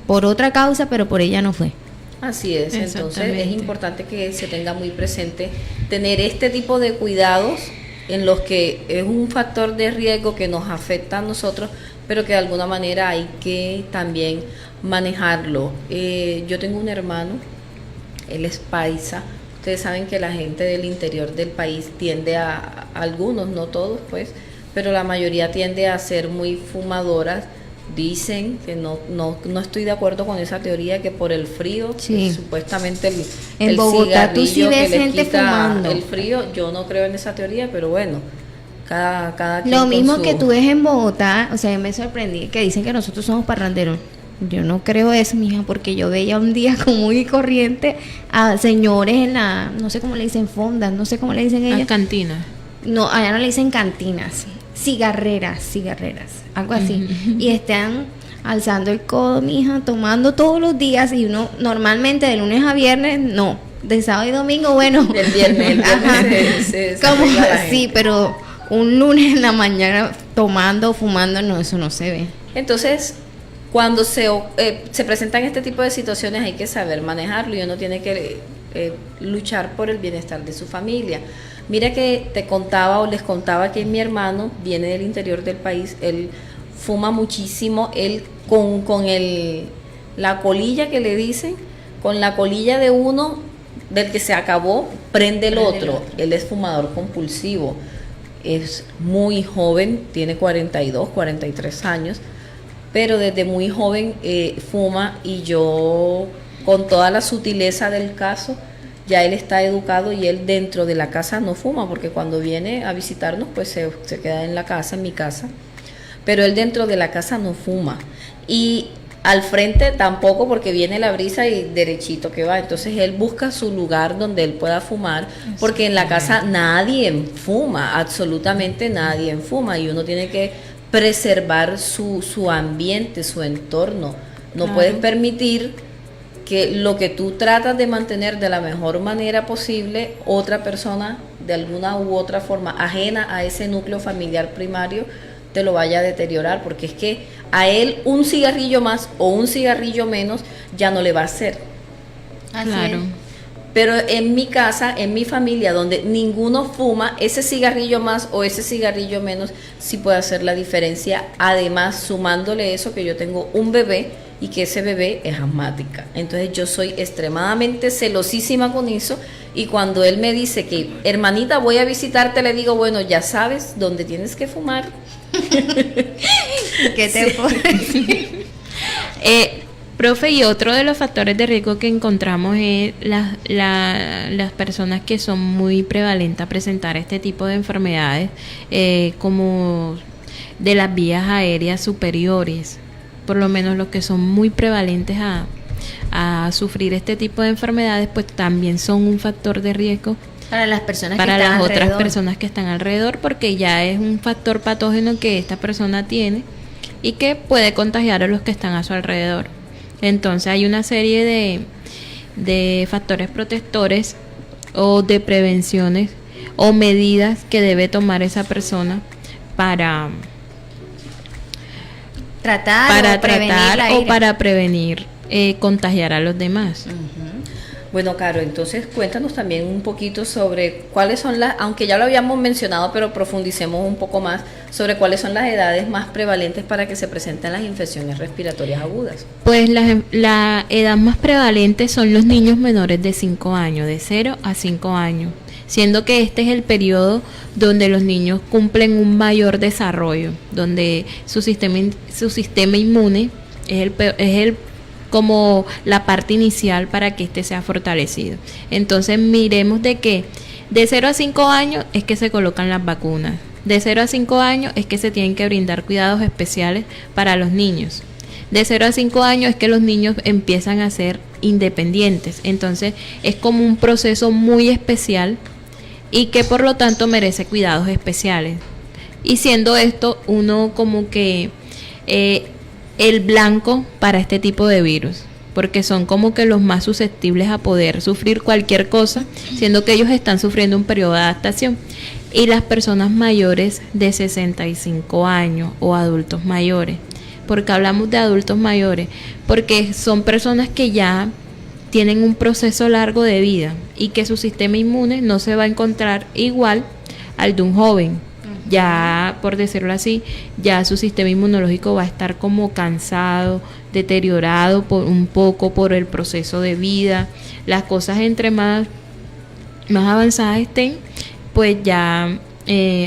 Por otra causa, pero por ella no fue. Así es, entonces Exactamente. es importante que se tenga muy presente tener este tipo de cuidados en los que es un factor de riesgo que nos afecta a nosotros, pero que de alguna manera hay que también manejarlo. Yo tengo un hermano, él es paisa. Ustedes saben que la gente del interior del país tiende algunos, no todos pues, pero la mayoría tiende a ser muy fumadoras. Dicen que no estoy de acuerdo con esa teoría, que por el frío, Sí. que supuestamente En el Bogotá tú sí cigarrillo ves que le gente quita fumando. el frío. Yo no creo en esa teoría, pero bueno, cada quien Lo con mismo su- que tú ves en Bogotá, o sea, yo me sorprendí que dicen que nosotros somos parranderos. Yo no creo eso, mija, porque yo veía un día común y corriente a señores en no sé cómo le dicen, fondas, no sé cómo le dicen Las ellas. cantinas. No, allá no le dicen cantinas, cigarreras, algo así. Y están alzando el codo, mija, tomando todos los días, y uno normalmente de lunes a viernes, no, de sábado y domingo, bueno. Del viernes, el viernes Ajá. se Como arregla la sí, gente. pero un lunes en la mañana tomando, fumando, no, eso no se ve. Entonces, cuando se presentan este tipo de situaciones hay que saber manejarlo y uno tiene que luchar por el bienestar de su familia. Mira que te contaba o les contaba que mi hermano viene del interior del país, él fuma muchísimo, él con la colilla que le dicen, con la colilla de uno, del que se acabó, prende el otro. Él es fumador compulsivo, es muy joven, tiene 42, 43 años, pero desde muy joven fuma, y yo, con toda la sutileza del caso, ya él está educado y él dentro de la casa no fuma, porque cuando viene a visitarnos pues se queda en la casa, en mi casa, pero él dentro de la casa no fuma, y al frente tampoco, porque viene la brisa y derechito que va. Entonces él busca su lugar donde él pueda fumar, porque en la casa nadie fuma, absolutamente nadie fuma, y uno tiene que preservar su ambiente, su entorno. No Claro. puedes permitir que lo que tú tratas de mantener de la mejor manera posible, otra persona de alguna u otra forma ajena a ese núcleo familiar primario te lo vaya a deteriorar, porque es que a él un cigarrillo más o un cigarrillo menos ya no le va a hacer. Claro. Pero en mi casa, en mi familia, donde ninguno fuma, ese cigarrillo más o ese cigarrillo menos sí puede hacer la diferencia. Además, sumándole eso, que yo tengo un bebé y que ese bebé es asmática. Entonces yo soy extremadamente celosísima con eso, y cuando él me dice que, hermanita, voy a visitarte, le digo, bueno, ya sabes dónde tienes que fumar. ¿Qué te Sí. Profe, y otro de los factores de riesgo que encontramos es las personas que son muy prevalentes a presentar este tipo de enfermedades, como de las vías aéreas superiores, por lo menos los que son muy prevalentes a sufrir este tipo de enfermedades, pues también son un factor de riesgo Para las personas para que están las otras alrededor. personas que están alrededor, porque ya es un factor patógeno que esta persona tiene y que puede contagiar a los que están a su alrededor. Entonces hay una serie de factores protectores o de prevenciones o medidas que debe tomar esa persona para tratar tratar o para prevenir contagiar a los demás. Bueno, Caro, entonces cuéntanos también un poquito sobre cuáles son aunque ya lo habíamos mencionado, pero profundicemos un poco más sobre cuáles son las edades más prevalentes para que se presenten las infecciones respiratorias agudas. Pues la edad más prevalente son los niños menores de 5 años, de 0 a 5 años, siendo que este es el periodo donde los niños cumplen un mayor desarrollo, donde su sistema inmune es como la parte inicial para que este sea fortalecido. Entonces miremos de que de 0 a 5 años es que se colocan las vacunas. De 0 a 5 años es que se tienen que brindar cuidados especiales para los niños. De 0 a 5 años es que los niños empiezan a ser independientes. Entonces es como un proceso muy especial y que por lo tanto merece cuidados especiales. Y siendo esto uno como que el blanco para este tipo de virus, porque son como que los más susceptibles a poder sufrir cualquier cosa, siendo que ellos están sufriendo un periodo de adaptación. Y las personas mayores de 65 años o adultos mayores. Porque hablamos de adultos mayores, porque son personas que ya tienen un proceso largo de vida y que su sistema inmune no se va a encontrar igual al de un joven. Ya, por decirlo así, ya su sistema inmunológico va a estar como cansado, deteriorado un poco por el proceso de vida. Las cosas entre más avanzadas estén, pues ya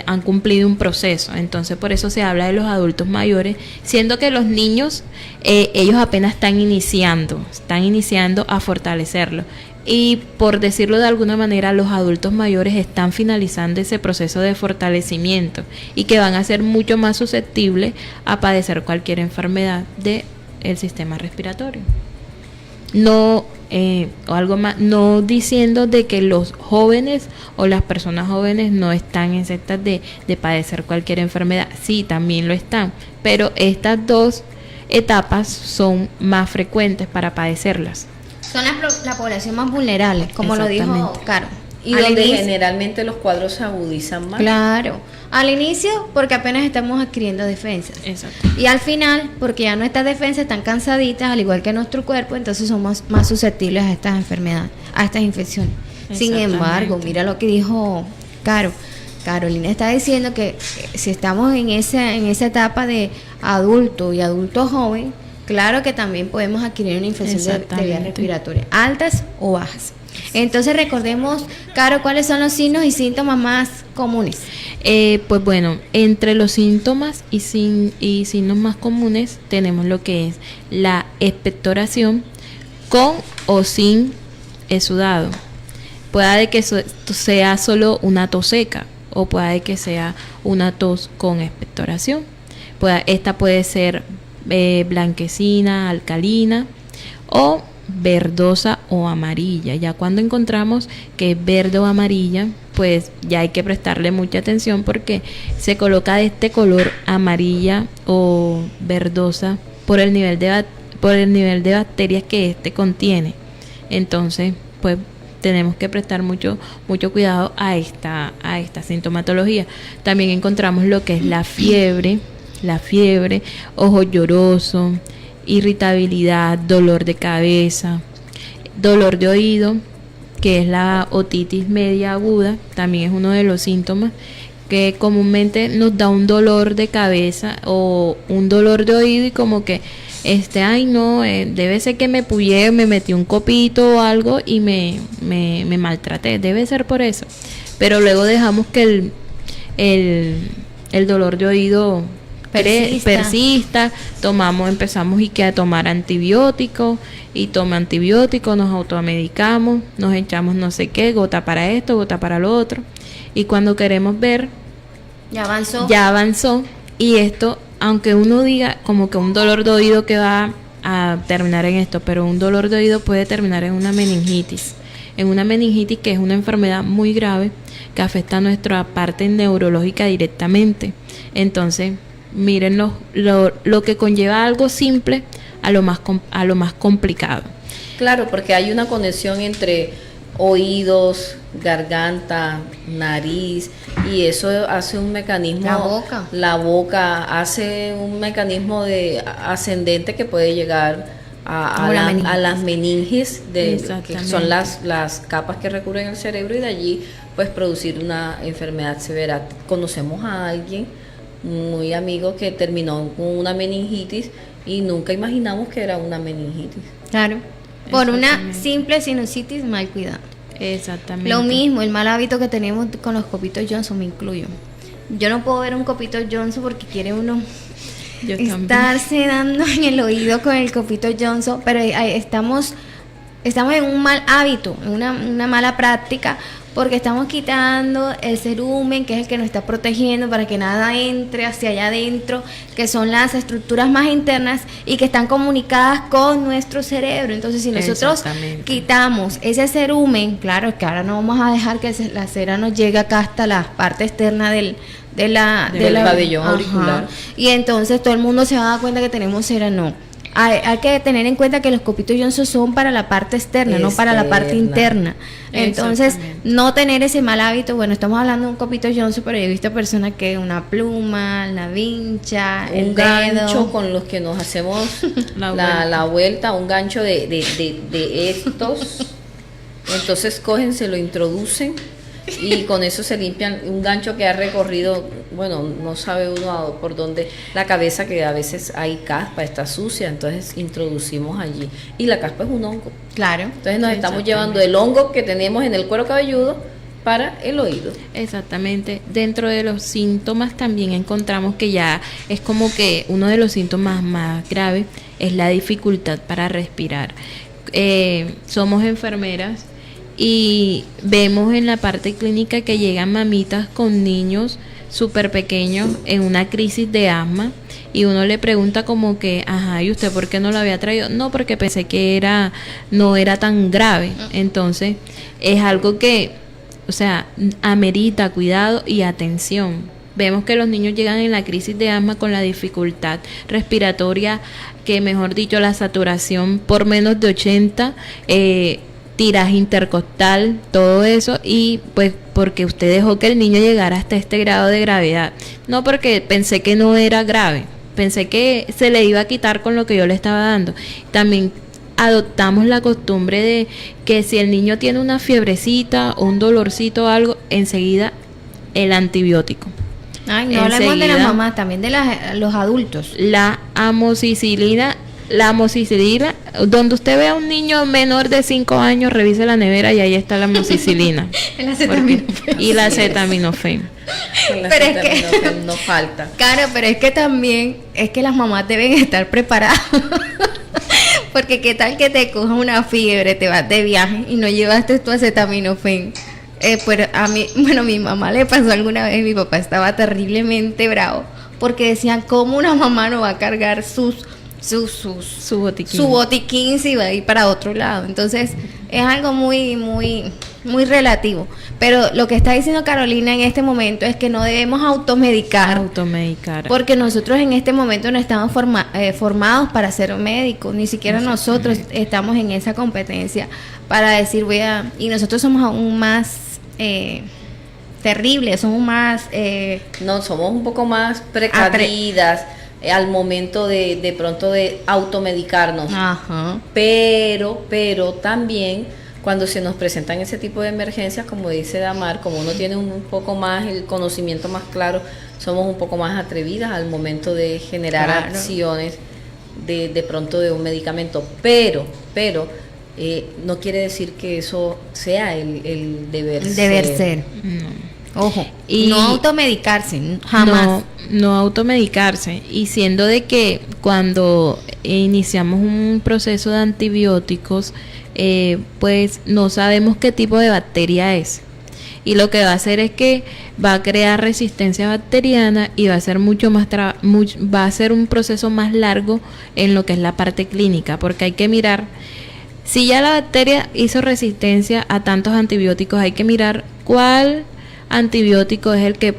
han cumplido un proceso. Entonces por eso se habla de los adultos mayores, siendo que los niños, ellos apenas están iniciando a fortalecerlo. Y por decirlo de alguna manera, los adultos mayores están finalizando ese proceso de fortalecimiento y que van a ser mucho más susceptibles a padecer cualquier enfermedad del sistema respiratorio. No, o algo más, no diciendo de que los jóvenes o las personas jóvenes no están exentas de padecer cualquier enfermedad. Sí, también lo están, pero estas dos etapas son más frecuentes para padecerlas. Son la población más vulnerable, como lo dijo Caro. Y donde generalmente los cuadros se agudizan más. Claro. Al inicio, porque apenas estamos adquiriendo defensas. Exacto. Y al final, porque ya nuestras defensas están cansaditas, al igual que nuestro cuerpo, entonces somos más susceptibles a estas enfermedades, a estas infecciones. Sin embargo, mira lo que dijo Caro. Carolina está diciendo que si estamos en esa etapa de adulto y adulto joven, claro que también podemos adquirir una infección de vías respiratorias, altas o bajas. Entonces recordemos, Caro, ¿cuáles son los signos y síntomas más comunes? Pues bueno, entre los síntomas y signos más comunes tenemos lo que es la expectoración con o sin exudado. Puede que sea solo una tos seca o puede que sea una tos con expectoración. Esta puede ser blanquecina, alcalina o verdosa o amarilla. Ya cuando encontramos que es verde o amarilla, pues ya hay que prestarle mucha atención porque se coloca de este color amarilla o verdosa por el nivel de bacterias que este contiene. Entonces, pues tenemos que prestar mucho cuidado a esta sintomatología. También encontramos lo que es la fiebre, ojo lloroso, irritabilidad, dolor de cabeza, dolor de oído, que es la otitis media aguda, también es uno de los síntomas que comúnmente nos da un dolor de cabeza o un dolor de oído y como que debe ser que me puyé, me metí un copito o algo y me maltraté, debe ser por eso. Pero luego dejamos que el dolor de oído persista, empezamos a tomar antibióticos y toma antibióticos, nos automedicamos, nos echamos no sé qué, gota para esto, gota para lo otro, y cuando queremos ver ya avanzó y esto, aunque uno diga como que un dolor de oído que va a terminar en esto, pero un dolor de oído puede terminar en una meningitis, que es una enfermedad muy grave que afecta a nuestra parte neurológica directamente. Entonces miren lo que conlleva algo simple a lo más complicado. Claro, porque hay una conexión entre oídos, garganta, nariz, y eso hace un mecanismo. La boca hace un mecanismo ascendente que puede llegar a las meninges, que son las capas que recubren el cerebro, y de allí pues producir una enfermedad severa. Conocemos a alguien muy amigo que terminó con una meningitis y nunca imaginamos que era una meningitis. Claro, por una simple sinusitis mal cuidada. Exactamente. Lo mismo, el mal hábito que tenemos con los copitos Johnson, me incluyo. Yo no puedo ver un copito Johnson porque quiere uno estarse dando en el oído con el copito Johnson, pero estamos estamos en un mal hábito, en una mala práctica, porque estamos quitando el cerumen, que es el que nos está protegiendo para que nada entre hacia allá adentro, que son las estructuras más internas y que están comunicadas con nuestro cerebro. Entonces, si nosotros quitamos ese cerumen, claro, es que ahora no vamos a dejar que la cera nos llegue acá hasta la parte externa del pabellón auricular. Y entonces todo el mundo se va a dar cuenta que tenemos cera, no. Hay que tener en cuenta que los copitos Johnson son para la parte externa, no para la parte interna. Entonces, no tener ese mal hábito. Bueno, estamos hablando de un copito Johnson, pero yo he visto personas que una pluma, la vincha, un gancho con los que nos hacemos la vuelta, un gancho de estos. Entonces cogen, se lo introducen y con eso se limpian. Un gancho que ha recorrido, bueno, no sabe uno por dónde, la cabeza, que a veces hay caspa, está sucia, entonces introducimos allí, y la caspa es un hongo, claro, entonces nos estamos llevando el hongo que tenemos en el cuero cabelludo para el oído. Exactamente. Dentro de los síntomas también encontramos que ya es como que uno de los síntomas más graves es la dificultad para respirar. Somos enfermeras y vemos en la parte clínica que llegan mamitas con niños súper pequeños en una crisis de asma, y uno le pregunta como que, ajá, ¿y usted por qué no lo había traído? No, porque pensé que no era tan grave. Entonces, es algo que, o sea, amerita cuidado y atención. Vemos que los niños llegan en la crisis de asma con la dificultad respiratoria, que mejor dicho, la saturación por menos de 80, tiraje intercostal, todo eso, y pues porque usted dejó que el niño llegara hasta este grado de gravedad. No, porque pensé que no era grave, pensé que se le iba a quitar con lo que yo le estaba dando. También adoptamos la costumbre de que si el niño tiene una fiebrecita o un dolorcito o algo, enseguida el antibiótico. Ay, no hablemos de las mamás, también de los adultos. La amoxicilina, donde usted ve a un niño menor de 5 años, revise la nevera y ahí está la amoxicilina. Y la acetaminofén. Pero es que no falta. Claro, pero es que también es que las mamás deben estar preparadas. Porque qué tal que te coja una fiebre, te vas de viaje y no llevaste tu acetaminofén. Pero a mí, bueno, mi mamá le pasó alguna vez, mi papá estaba terriblemente bravo porque decían, ¿cómo una mamá no va a cargar su botiquín si va a ir para otro lado? Entonces es algo muy muy relativo, pero lo que está diciendo Carolina en este momento es que no debemos automedicar, porque nosotros en este momento no estamos formados para ser médicos, ni siquiera nosotros estamos en esa competencia para decir y nosotros somos aún más terribles, somos más no, somos un poco más precavidas al momento de pronto de automedicarnos. Ajá. Pero también cuando se nos presentan ese tipo de emergencias, como dice Damar, como uno tiene un poco más el conocimiento más claro, somos un poco más atrevidas al momento de generar acciones de pronto de un medicamento, pero no quiere decir que eso sea el deber ser. No. Ojo, y no automedicarse, jamás. No automedicarse, y siendo de que cuando iniciamos un proceso de antibióticos, pues no sabemos qué tipo de bacteria es, y lo que va a hacer es que va a crear resistencia bacteriana y va a ser va a ser un proceso más largo en lo que es la parte clínica, porque hay que mirar si ya la bacteria hizo resistencia a tantos antibióticos, hay que mirar cuál antibiótico es el que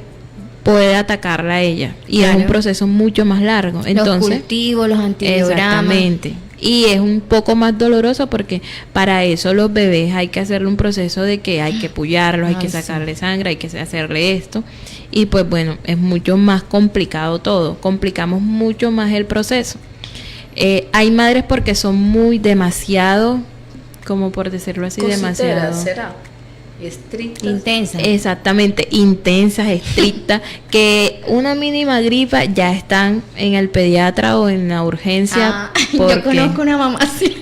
puede atacarla a ella, y claro, es un proceso mucho más largo. Entonces, los cultivos, los antibiogramas. Exactamente. Y es un poco más doloroso porque para eso los bebés hay que hacerle un proceso de que hay que pullarlos, hay que sacarle sangre, hay que hacerle esto, y pues bueno, es mucho más complicado todo, complicamos mucho más el proceso. Hay madres porque son demasiado, como por decirlo así, demasiado ¿será? Estrictas. Intensas. Exactamente, intensas, estrictas, que una mínima gripa ya están en el pediatra o en la urgencia. Yo conozco una mamá así.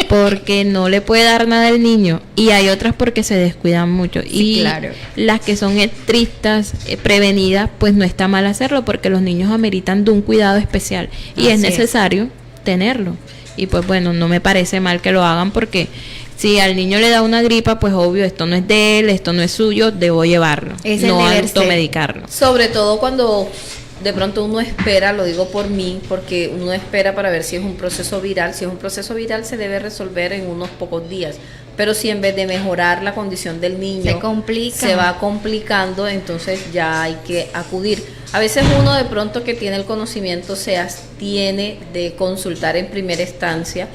Porque no le puede dar nada al niño, y hay otras porque se descuidan mucho. Sí, y claro, las que son estrictas, prevenidas, pues no está mal hacerlo, porque los niños ameritan de un cuidado especial y es necesario tenerlo. Y pues bueno, no me parece mal que lo hagan, porque Si al niño le da una gripa, pues obvio, esto no es de él, esto no es suyo, debo llevarlo, Es el no deber ser. automedicarlo. Sobre todo cuando de pronto uno espera, lo digo por mí, porque uno espera para ver si es un proceso viral. Si es un proceso viral se debe resolver en unos pocos días. Pero si en vez de mejorar la condición del niño Se complica. se va complicando, entonces ya hay que acudir. A veces uno de pronto que tiene el conocimiento se abstiene de consultar en primera instancia,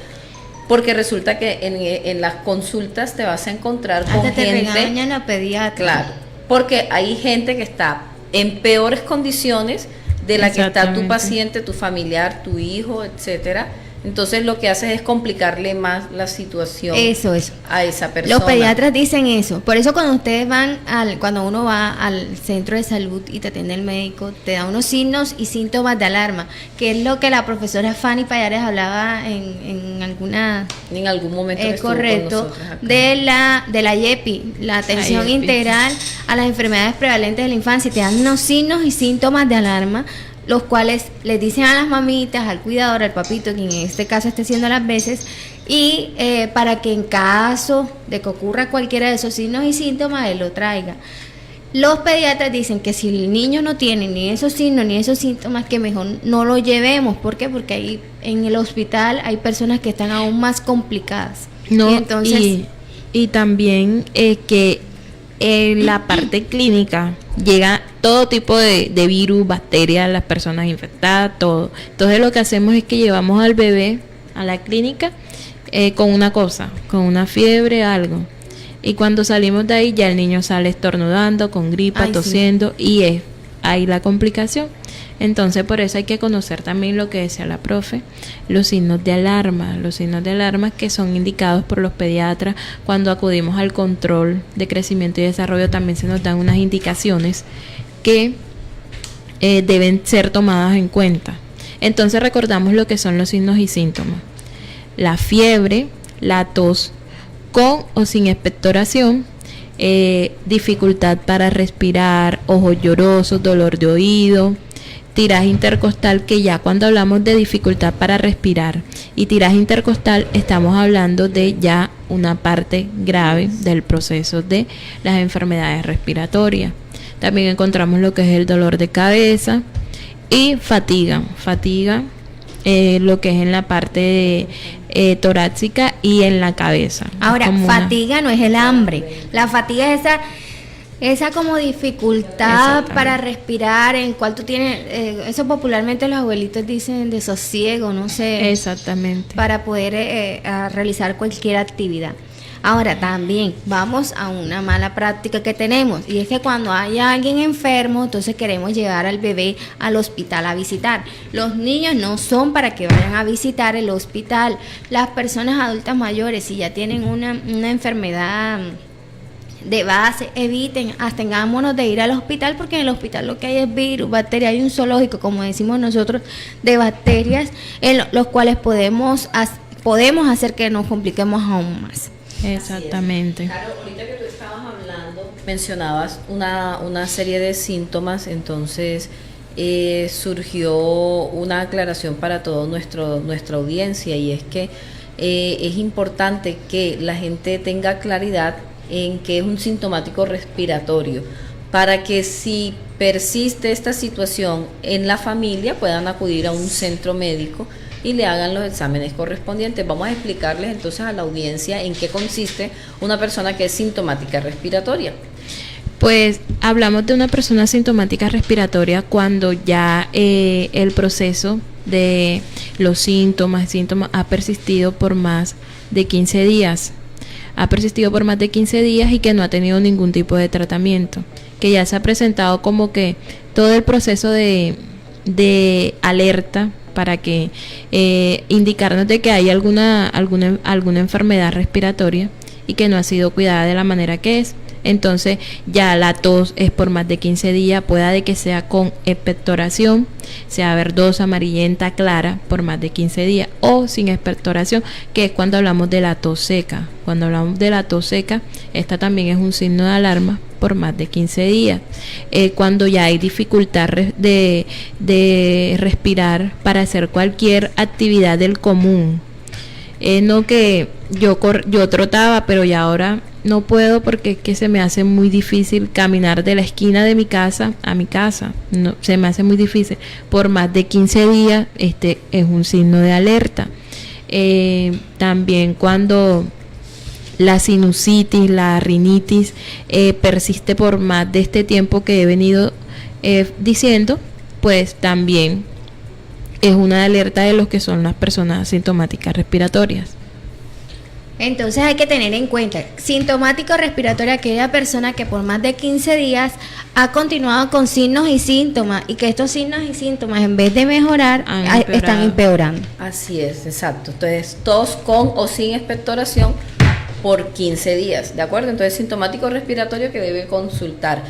porque resulta que en las consultas te vas a encontrar con Hasta te gente, regañan a pediatra. claro, porque hay gente que está en peores condiciones de la que está tu Exactamente. paciente, tu familiar, tu hijo, etcétera. Entonces lo que haces es complicarle más la situación Eso. a esa persona. Los pediatras dicen eso. Por eso cuando ustedes cuando uno va al centro de salud y te atiende el médico, te da unos signos y síntomas de alarma, que es lo que la profesora Fanny Payares hablaba en alguna en algún momento que estuvo con correcto, nosotros acá. de la YEPI, la atención YEPI. integral a las enfermedades prevalentes de la infancia. Te dan unos signos y síntomas de alarma, los cuales les dicen a las mamitas, al cuidador, al papito, quien en este caso esté haciendo las veces, y para que en caso de que ocurra cualquiera de esos signos y síntomas, él lo traiga. Los pediatras dicen que si el niño no tiene ni esos signos ni esos síntomas, que mejor no lo llevemos. ¿Por qué? Porque ahí en el hospital hay personas que están aún más complicadas. No, Y entonces, y también que en la parte clínica llega todo tipo de virus, bacterias, las personas infectadas, todo. Entonces lo que hacemos es que llevamos al bebé a la clínica con una cosa, con una fiebre, algo. Y cuando salimos de ahí ya el niño sale estornudando, con gripa, Ay, sí. tosiendo, y es ahí la complicación. Entonces por eso hay que conocer también lo que decía la profe, los signos de alarma que son indicados por los pediatras. Cuando acudimos al control de crecimiento y desarrollo también se nos dan unas indicaciones que deben ser tomadas en cuenta. Entonces recordamos lo que son los signos y síntomas: la fiebre, la tos con o sin expectoración, dificultad para respirar, ojos llorosos, dolor de oído, tiraje intercostal, que ya cuando hablamos de dificultad para respirar y tiraje intercostal estamos hablando de ya una parte grave del proceso de las enfermedades respiratorias. También encontramos lo que es el dolor de cabeza y fatiga, lo que es en la parte torácica y en la cabeza. ahora, Como una- fatiga no es el hambre. La fatiga es esa como dificultad Exactamente. para respirar, en cual tú tienes, eso popularmente los abuelitos dicen desosiego, no sé, Exactamente. para poder a realizar cualquier actividad. Ahora también vamos a una mala práctica que tenemos, y es que cuando hay alguien enfermo, entonces queremos llevar al bebé al hospital a visitar. Los niños no son para que vayan a visitar el hospital. Las personas adultas mayores, si ya tienen una enfermedad de base, eviten, abstengámonos de ir al hospital, porque en el hospital lo que hay es virus, bacterias, hay un zoológico, como decimos nosotros, de bacterias, en los cuales podemos hacer que nos compliquemos aún más. Exactamente. Claro, ahorita que tú estabas hablando, mencionabas una serie de síntomas, entonces surgió una aclaración para toda nuestra audiencia, y es que es importante que la gente tenga claridad en que es un sintomático respiratorio, para que si persiste esta situación en la familia puedan acudir a un centro médico y le hagan los exámenes correspondientes. Vamos a explicarles entonces a la audiencia en qué consiste una persona que es sintomática respiratoria. Pues hablamos de una persona sintomática respiratoria cuando ya el proceso de los síntomas ha persistido por más de 15 días. Ha persistido por más de 15 días y que no ha tenido ningún tipo de tratamiento. Que ya se ha presentado como que todo el proceso de alerta para que indicarnos de que hay alguna enfermedad respiratoria y que no ha sido cuidada de la manera que es. Entonces ya la tos es por más de 15 días, pueda de que sea con expectoración, sea verdosa, amarillenta, clara, por más de 15 días, o sin expectoración, que es cuando hablamos de la tos seca. Cuando hablamos de la tos seca, esta también es un signo de alarma por más de 15 días. Cuando ya hay dificultad de respirar para hacer cualquier actividad del común, No que yo trotaba, pero ya ahora no puedo porque es que se me hace muy difícil caminar de la esquina de mi casa a mi casa. No, se me hace muy difícil. Por más de 15 días, este es un signo de alerta. También cuando la sinusitis, la rinitis persiste por más de este tiempo que he venido diciendo, pues también es una alerta de los que son las personas asintomáticas respiratorias. Entonces hay que tener en cuenta, sintomático respiratorio, aquella persona que por más de 15 días ha continuado con signos y síntomas y que estos signos y síntomas en vez de mejorar están empeorando. Así es, exacto. Entonces, tos con o sin expectoración por 15 días, ¿de acuerdo? Entonces, sintomático respiratorio que debe consultar.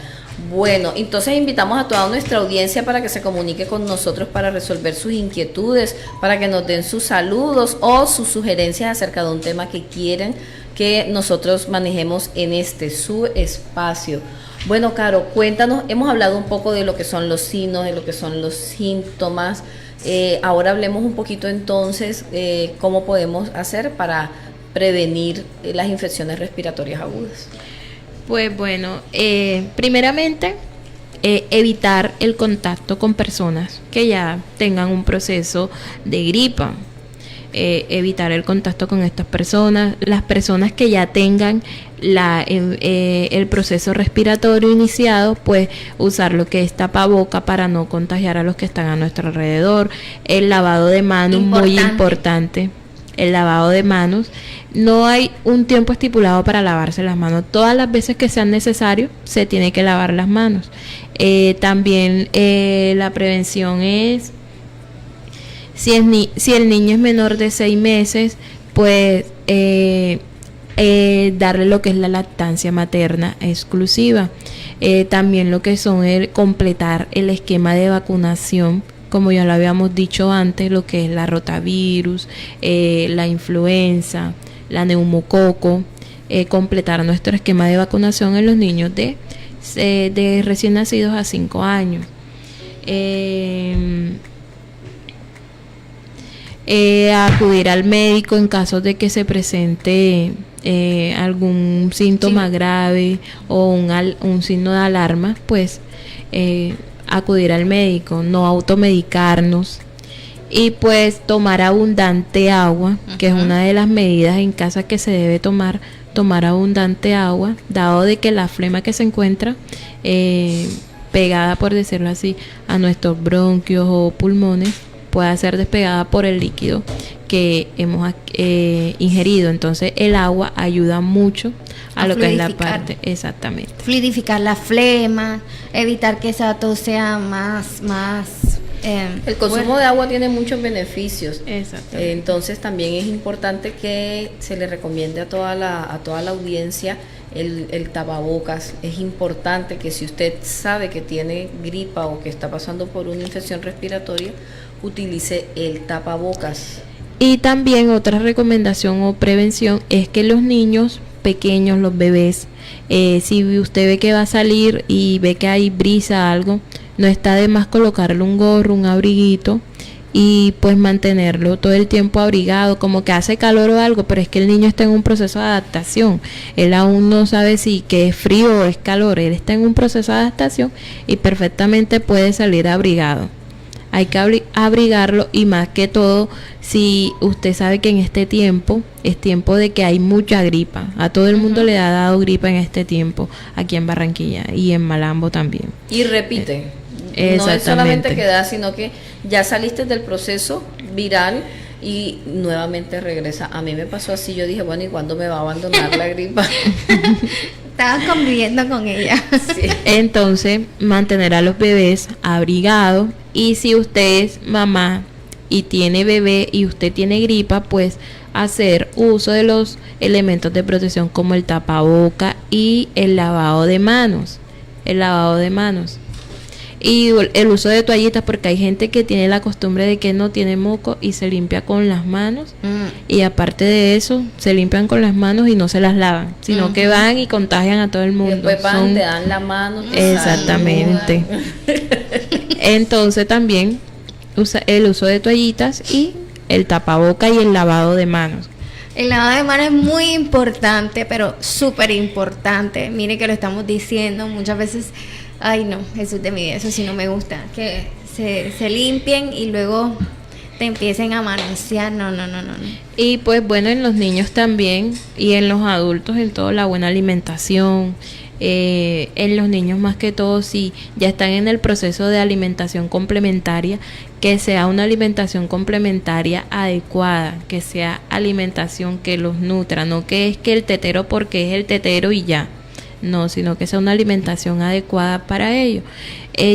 Bueno, entonces invitamos a toda nuestra audiencia para que se comunique con nosotros para resolver sus inquietudes, para que nos den sus saludos o sus sugerencias acerca de un tema que quieren que nosotros manejemos en su espacio. Bueno, Caro, cuéntanos, hemos hablado un poco de lo que son los signos, de lo que son los síntomas. Ahora hablemos un poquito entonces cómo podemos hacer para prevenir las infecciones respiratorias agudas. Pues bueno, primeramente evitar el contacto con personas que ya tengan un proceso de gripa. Evitar el contacto con estas personas, las personas que ya tengan el proceso respiratorio iniciado, pues usar lo que es tapaboca para no contagiar a los que están a nuestro alrededor. El lavado de manos, muy importante. El lavado de manos, no hay un tiempo estipulado para lavarse las manos. Todas las veces que sean necesario se tiene que lavar las manos. También la prevención es, si el niño es menor de 6 meses, pues darle lo que es la lactancia materna exclusiva. También lo que son completar el esquema de vacunación, como ya lo habíamos dicho antes, lo que es la rotavirus, la influenza, la neumococo, completar nuestro esquema de vacunación en los niños de recién nacidos a 5 años. Acudir al médico en caso de que se presente algún síntoma grave o un signo de alarma, pues acudir al médico, no automedicarnos y pues tomar abundante agua, que es una de las medidas en casa que se debe tomar abundante agua, dado de que la flema que se encuentra pegada, por decirlo así, a nuestros bronquios o pulmones, pueda ser despegada por el líquido que hemos ingerido. Entonces el agua ayuda mucho a lo que es la parte, exactamente. Fluidificar la flema, evitar que esa tos sea más el consumo de agua tiene muchos beneficios. Exactamente. Entonces también es importante que se le recomiende a toda la audiencia el tapabocas. Es importante que si usted sabe que tiene gripa o que está pasando por una infección respiratoria, utilice el tapabocas. Y también otra recomendación o prevención es que los niños pequeños, los bebés, si usted ve que va a salir y ve que hay brisa, algo, no está de más colocarle un gorro, un abriguito y pues mantenerlo todo el tiempo abrigado, como que hace calor o algo, pero es que el niño está en un proceso de adaptación. Él aún no sabe si que es frío o es calor, él está en un proceso de adaptación y perfectamente puede salir abrigado. Hay que abrigarlo, y más que todo si usted sabe que en este tiempo es tiempo de que hay mucha gripa. A todo el mundo le ha dado gripa en este tiempo, aquí en Barranquilla y en Malambo también. Y repite, no es solamente quedar, sino que ya saliste del proceso viral y nuevamente regresa. A mí me pasó así, yo dije, bueno, ¿y cuándo me va a abandonar la gripa? Estabas conviviendo con ella. Sí. Entonces, mantener a los bebés abrigados, y si usted es mamá y tiene bebé y usted tiene gripa, pues hacer uso de los elementos de protección como el tapaboca y el lavado de manos. Y el uso de toallitas, porque hay gente que tiene la costumbre de que no tiene moco y se limpia con las manos. Y aparte de eso, se limpian con las manos y no se las lavan, sino que van y contagian a todo el mundo. Después van, te dan la mano. Exactamente. Entonces también el uso de toallitas y el tapaboca y el lavado de manos. El lavado de manos es muy importante, pero súper importante. Mire que lo estamos diciendo muchas veces. Ay, no, Jesús de mi vida, eso sí no me gusta. Que se limpien y luego te empiecen a manosear. No. Y pues bueno, en los niños también y en los adultos, en todo, la buena alimentación. En los niños más que todo, si ya están en el proceso de alimentación complementaria, que sea una alimentación complementaria adecuada, que sea alimentación que los nutra, no que es que el tetero porque es el tetero y ya, no, sino que sea una alimentación adecuada para ellos.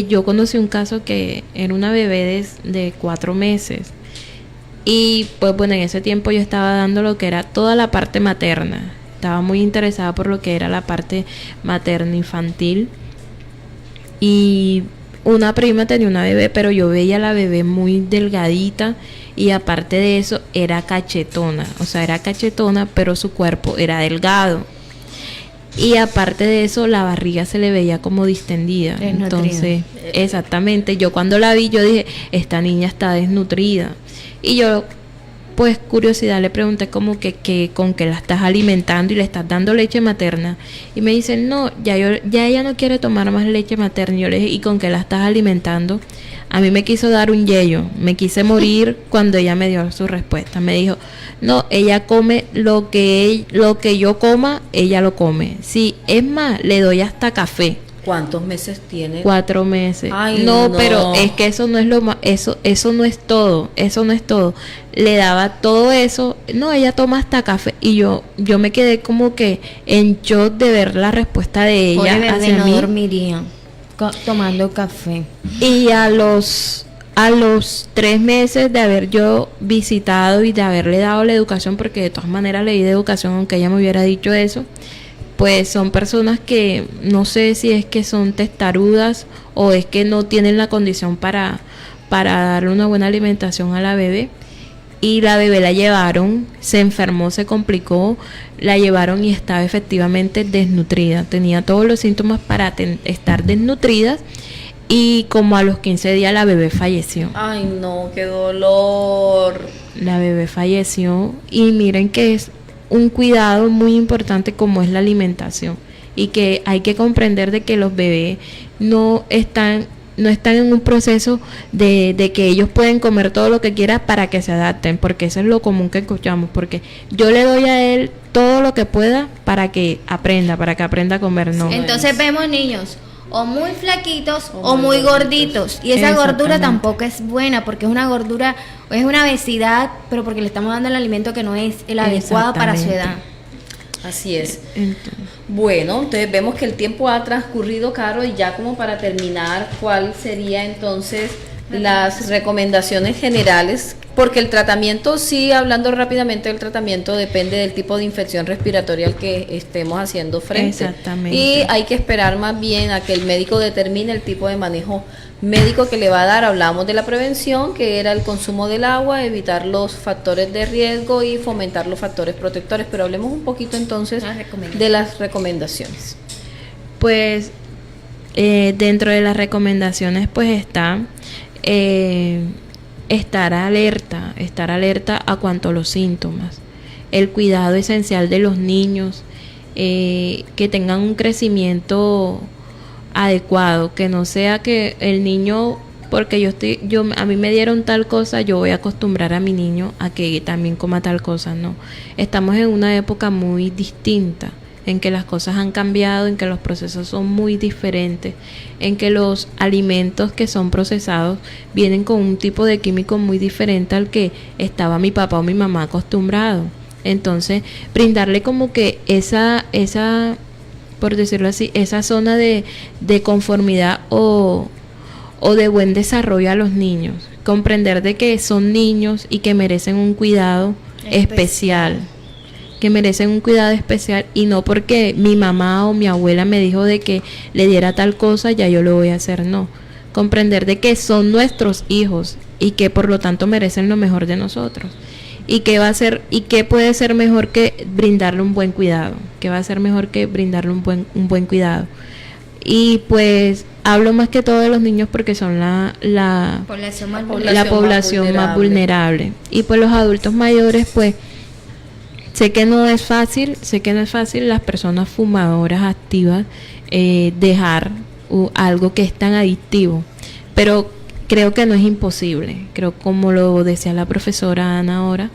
Yo conocí un caso que era una bebé de 4 meses y pues bueno, en ese tiempo yo estaba dando lo que era toda la parte materna. Estaba muy interesada por lo que era la parte materno-infantil. Y una prima tenía una bebé, pero yo veía a la bebé muy delgadita y aparte de eso era cachetona. O sea, era cachetona, pero su cuerpo era delgado. Y aparte de eso, la barriga se le veía como distendida. Entonces, exactamente, yo cuando la vi, yo dije, esta niña está desnutrida. Y yo, pues curiosidad, le pregunté como que con qué la estás alimentando y le estás dando leche materna. Y me dicen, no, ya ella no quiere tomar más leche materna. Y yo le dije, ¿y con qué la estás alimentando? A mí me quiso dar un yello, me quise morir cuando ella me dio su respuesta. Me dijo, no, ella come lo que yo coma, ella lo come. Sí, es más, le doy hasta café. ¿Cuántos meses tiene? 4 meses. Ay, no, no, pero es que eso no es lo más, eso no es todo, Le daba todo eso, no, ella toma hasta café y yo me quedé como que en shock de ver la respuesta de ella Pobre bebé, hacia no mí. dormiría tomando café. Y a los 3 meses de haber yo visitado y de haberle dado la educación, porque de todas maneras le di de educación aunque ella me hubiera dicho eso, pues son personas que no sé si es que son testarudas o es que no tienen la condición para darle una buena alimentación a la bebé. Y la bebé la llevaron, se enfermó, se complicó, la llevaron y estaba efectivamente desnutrida. Tenía todos los síntomas para estar desnutrida y como a los 15 días la bebé falleció. Ay, no, qué dolor. La bebé falleció y miren que es un cuidado muy importante como es la alimentación y que hay que comprender de que los bebés no están en un proceso de que ellos pueden comer todo lo que quieran para que se adapten, porque eso es lo común que escuchamos, porque yo le doy a él todo lo que pueda para que aprenda a comer, no. Entonces vemos niños o muy flaquitos o muy gorditos y esa gordura tampoco es buena porque es una gordura, es una obesidad, pero porque le estamos dando el alimento que no es el adecuado para su edad. Así es. Bueno, entonces vemos que el tiempo ha transcurrido, Caro, y ya como para terminar, ¿cuál sería entonces las recomendaciones generales? Porque el tratamiento, sí, hablando rápidamente del tratamiento, depende del tipo de infección respiratoria al que estemos haciendo frente. Exactamente. Y hay que esperar más bien a que el médico determine el tipo de manejo médico que le va a dar. Hablamos de la prevención, que era el consumo del agua, evitar los factores de riesgo y fomentar los factores protectores, pero hablemos un poquito entonces de las recomendaciones. Pues dentro de las recomendaciones pues está estar alerta a cuanto a los síntomas, el cuidado esencial de los niños, que tengan un crecimiento adecuado, que no sea que el niño, porque a mí me dieron tal cosa, yo voy a acostumbrar a mi niño a que también coma tal cosa. No, estamos en una época muy distinta, en que las cosas han cambiado, en que los procesos son muy diferentes, en que los alimentos que son procesados vienen con un tipo de químico muy diferente al que estaba mi papá o mi mamá acostumbrado. Entonces, brindarle como que esa por decirlo así, esa zona de conformidad o de buen desarrollo a los niños. Comprender de que son niños y que merecen un cuidado especial. Que merecen un cuidado especial y no porque mi mamá o mi abuela me dijo de que le diera tal cosa, ya yo lo voy a hacer, no. Comprender de que son nuestros hijos y que por lo tanto merecen lo mejor de nosotros. ¿Y qué va a ser y qué puede ser mejor que brindarle un buen cuidado? ¿Qué va a ser mejor que brindarle un buen cuidado? Y pues hablo más que todo de los niños porque son la población más vulnerable. Y pues los adultos mayores pues Sé que no es fácil las personas fumadoras activas dejar algo que es tan adictivo, pero creo que no es imposible. Creo, como lo decía la profesora Ana ahora,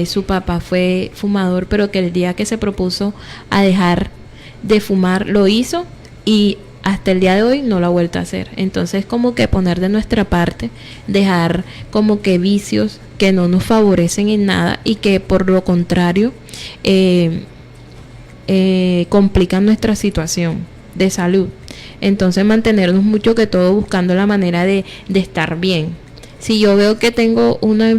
su papá fue fumador, pero que el día que se propuso a dejar de fumar lo hizo, y hasta el día de hoy no lo ha vuelto a hacer. Entonces, como que poner de nuestra parte, dejar como que vicios que no nos favorecen en nada y que por lo contrario complican nuestra situación de salud. Entonces, mantenernos mucho que todo buscando la manera de estar bien. Si yo veo que tengo una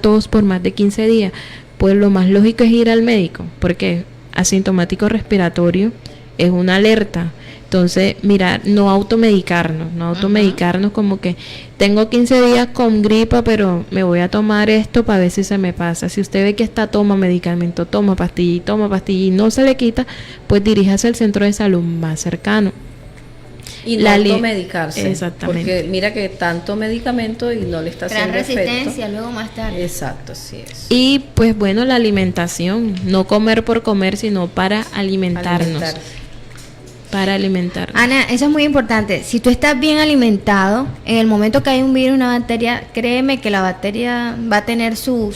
tos por más de 15 días, pues lo más lógico es ir al médico, porque asintomático respiratorio es una alerta. Entonces, mira, no automedicarnos como que tengo 15 días con gripa, pero me voy a tomar esto para ver si se me pasa. Si usted ve que toma medicamento, toma pastilla y no se le quita, pues diríjase al centro de salud más cercano. Y no automedicarse. Exactamente. Porque mira que tanto medicamento y no le está Crean haciendo resistencia efecto. luego más tarde. Exacto, así es. Y pues bueno, la alimentación, no comer por comer, sino para alimentarnos. Para alimentar. Ana, eso es muy importante. Si tú estás bien alimentado, en el momento que hay un virus, una bacteria, créeme que la bacteria va a tener su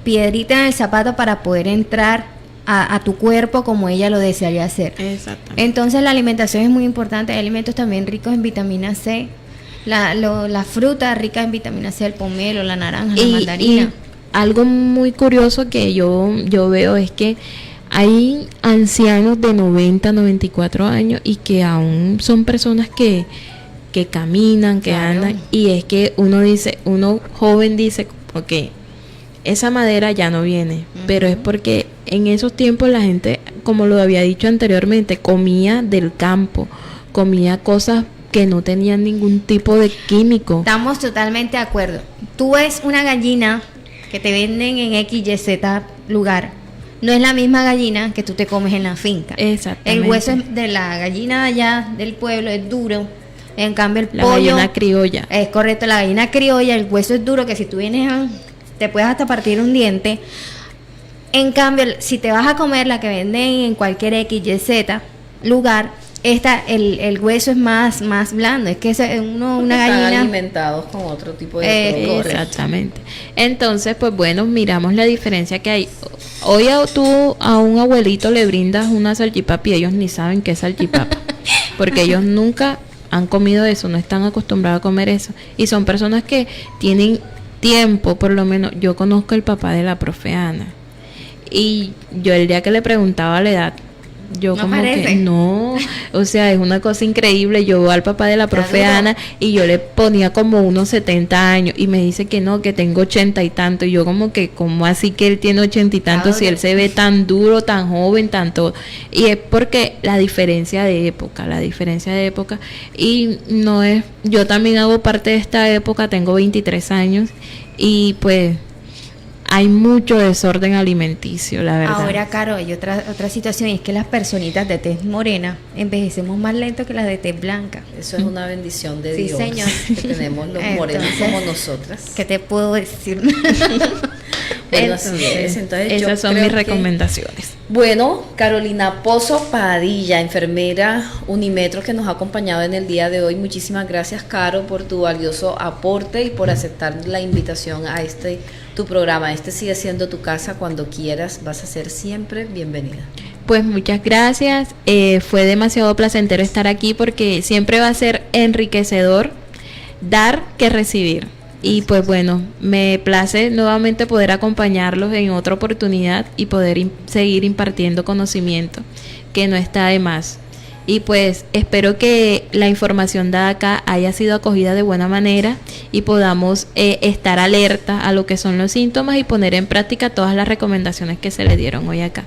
piedrita en el zapato para poder entrar a tu cuerpo como ella lo desearía hacer. Exactamente. Entonces la alimentación es muy importante. Hay alimentos también ricos en vitamina C. La fruta rica en vitamina C, el pomelo, la naranja, la mandarina. Y algo muy curioso que yo veo es que hay ancianos de 90, 94 años y que aún son personas que caminan, que andan, y es que uno joven dice, ok, esa madera ya no viene, pero es porque en esos tiempos la gente, como lo había dicho anteriormente, comía del campo, comía cosas que no tenían ningún tipo de químico. Estamos totalmente de acuerdo. Tú ves una gallina que te venden en XYZ lugar, no es la misma gallina que tú te comes en la finca. Exactamente. El hueso de la gallina de allá del pueblo es duro. En cambio, La pollo, gallina criolla. es correcto, la gallina criolla, el hueso es duro, que si tú vienes te puedes hasta partir un diente. En cambio, si te vas a comer la que venden en cualquier XYZ lugar, el hueso es más blando. Es que una Están gallina alimentados con otro tipo de productos. Exactamente. Entonces, pues bueno, miramos la diferencia que hay. Hoy tú a un abuelito le brindas una salchipapa y ellos ni saben qué es salchipapa, porque ellos nunca han comido eso, no están acostumbrados a comer eso, y son personas que tienen tiempo. Por lo menos yo conozco el papá de la profe Ana, y yo el día que le preguntaba la edad, yo no como parece. que no, o sea, es una cosa increíble. Yo al papá de la profe Ana y yo le ponía como unos 70 años y me dice que no, que tengo 80 y tanto, y yo como que, ¿cómo así que él tiene 80 y tanto si él se ve tan duro, tan joven, tanto? Y es porque la diferencia de época, y no es, yo también hago parte de esta época, tengo 23 años y pues hay mucho desorden alimenticio, la verdad. Ahora, Caro, hay otra situación, y es que las personitas de tez morena envejecemos más lento que las de tez blanca. Eso es una bendición de Sí, Dios, señor. que tenemos los morenos Entonces, como nosotras. ¿Qué te puedo decir? Bueno, así es. Entonces, yo esas son creo mis que- recomendaciones. Bueno, Carolina Pozo Padilla, enfermera Unimetro, que nos ha acompañado en el día de hoy. Muchísimas gracias, Caro, por tu valioso aporte y por aceptar la invitación a tu programa. Este sigue siendo tu casa. Cuando quieras, vas a ser siempre bienvenida. Pues muchas gracias, fue demasiado placentero estar aquí, porque siempre va a ser enriquecedor dar que recibir. Y pues bueno, me place nuevamente poder acompañarlos en otra oportunidad y poder seguir impartiendo conocimiento, que no está de más. Y pues espero que la información dada acá haya sido acogida de buena manera y podamos estar alerta a lo que son los síntomas y poner en práctica todas las recomendaciones que se le dieron hoy acá.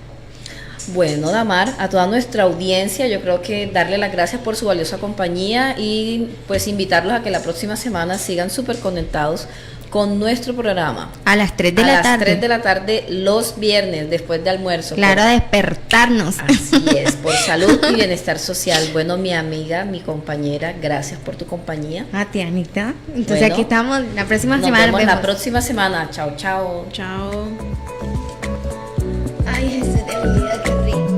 Bueno, Damar, a toda nuestra audiencia, yo creo que darle las gracias por su valiosa compañía y pues invitarlos a que la próxima semana sigan súper conectados con nuestro programa. A las 3 de a la las tarde. 3 de la tarde los viernes después de almuerzo. Claro, a despertarnos. Así es, por salud y bienestar social. Bueno, mi amiga, mi compañera, gracias por tu compañía. A ti, Anita. Entonces Bueno, aquí estamos la próxima Nos semana. vemos nos la vemos. próxima semana. Chao, chao. Chao. Ay, Jesús de mi vida, qué rico.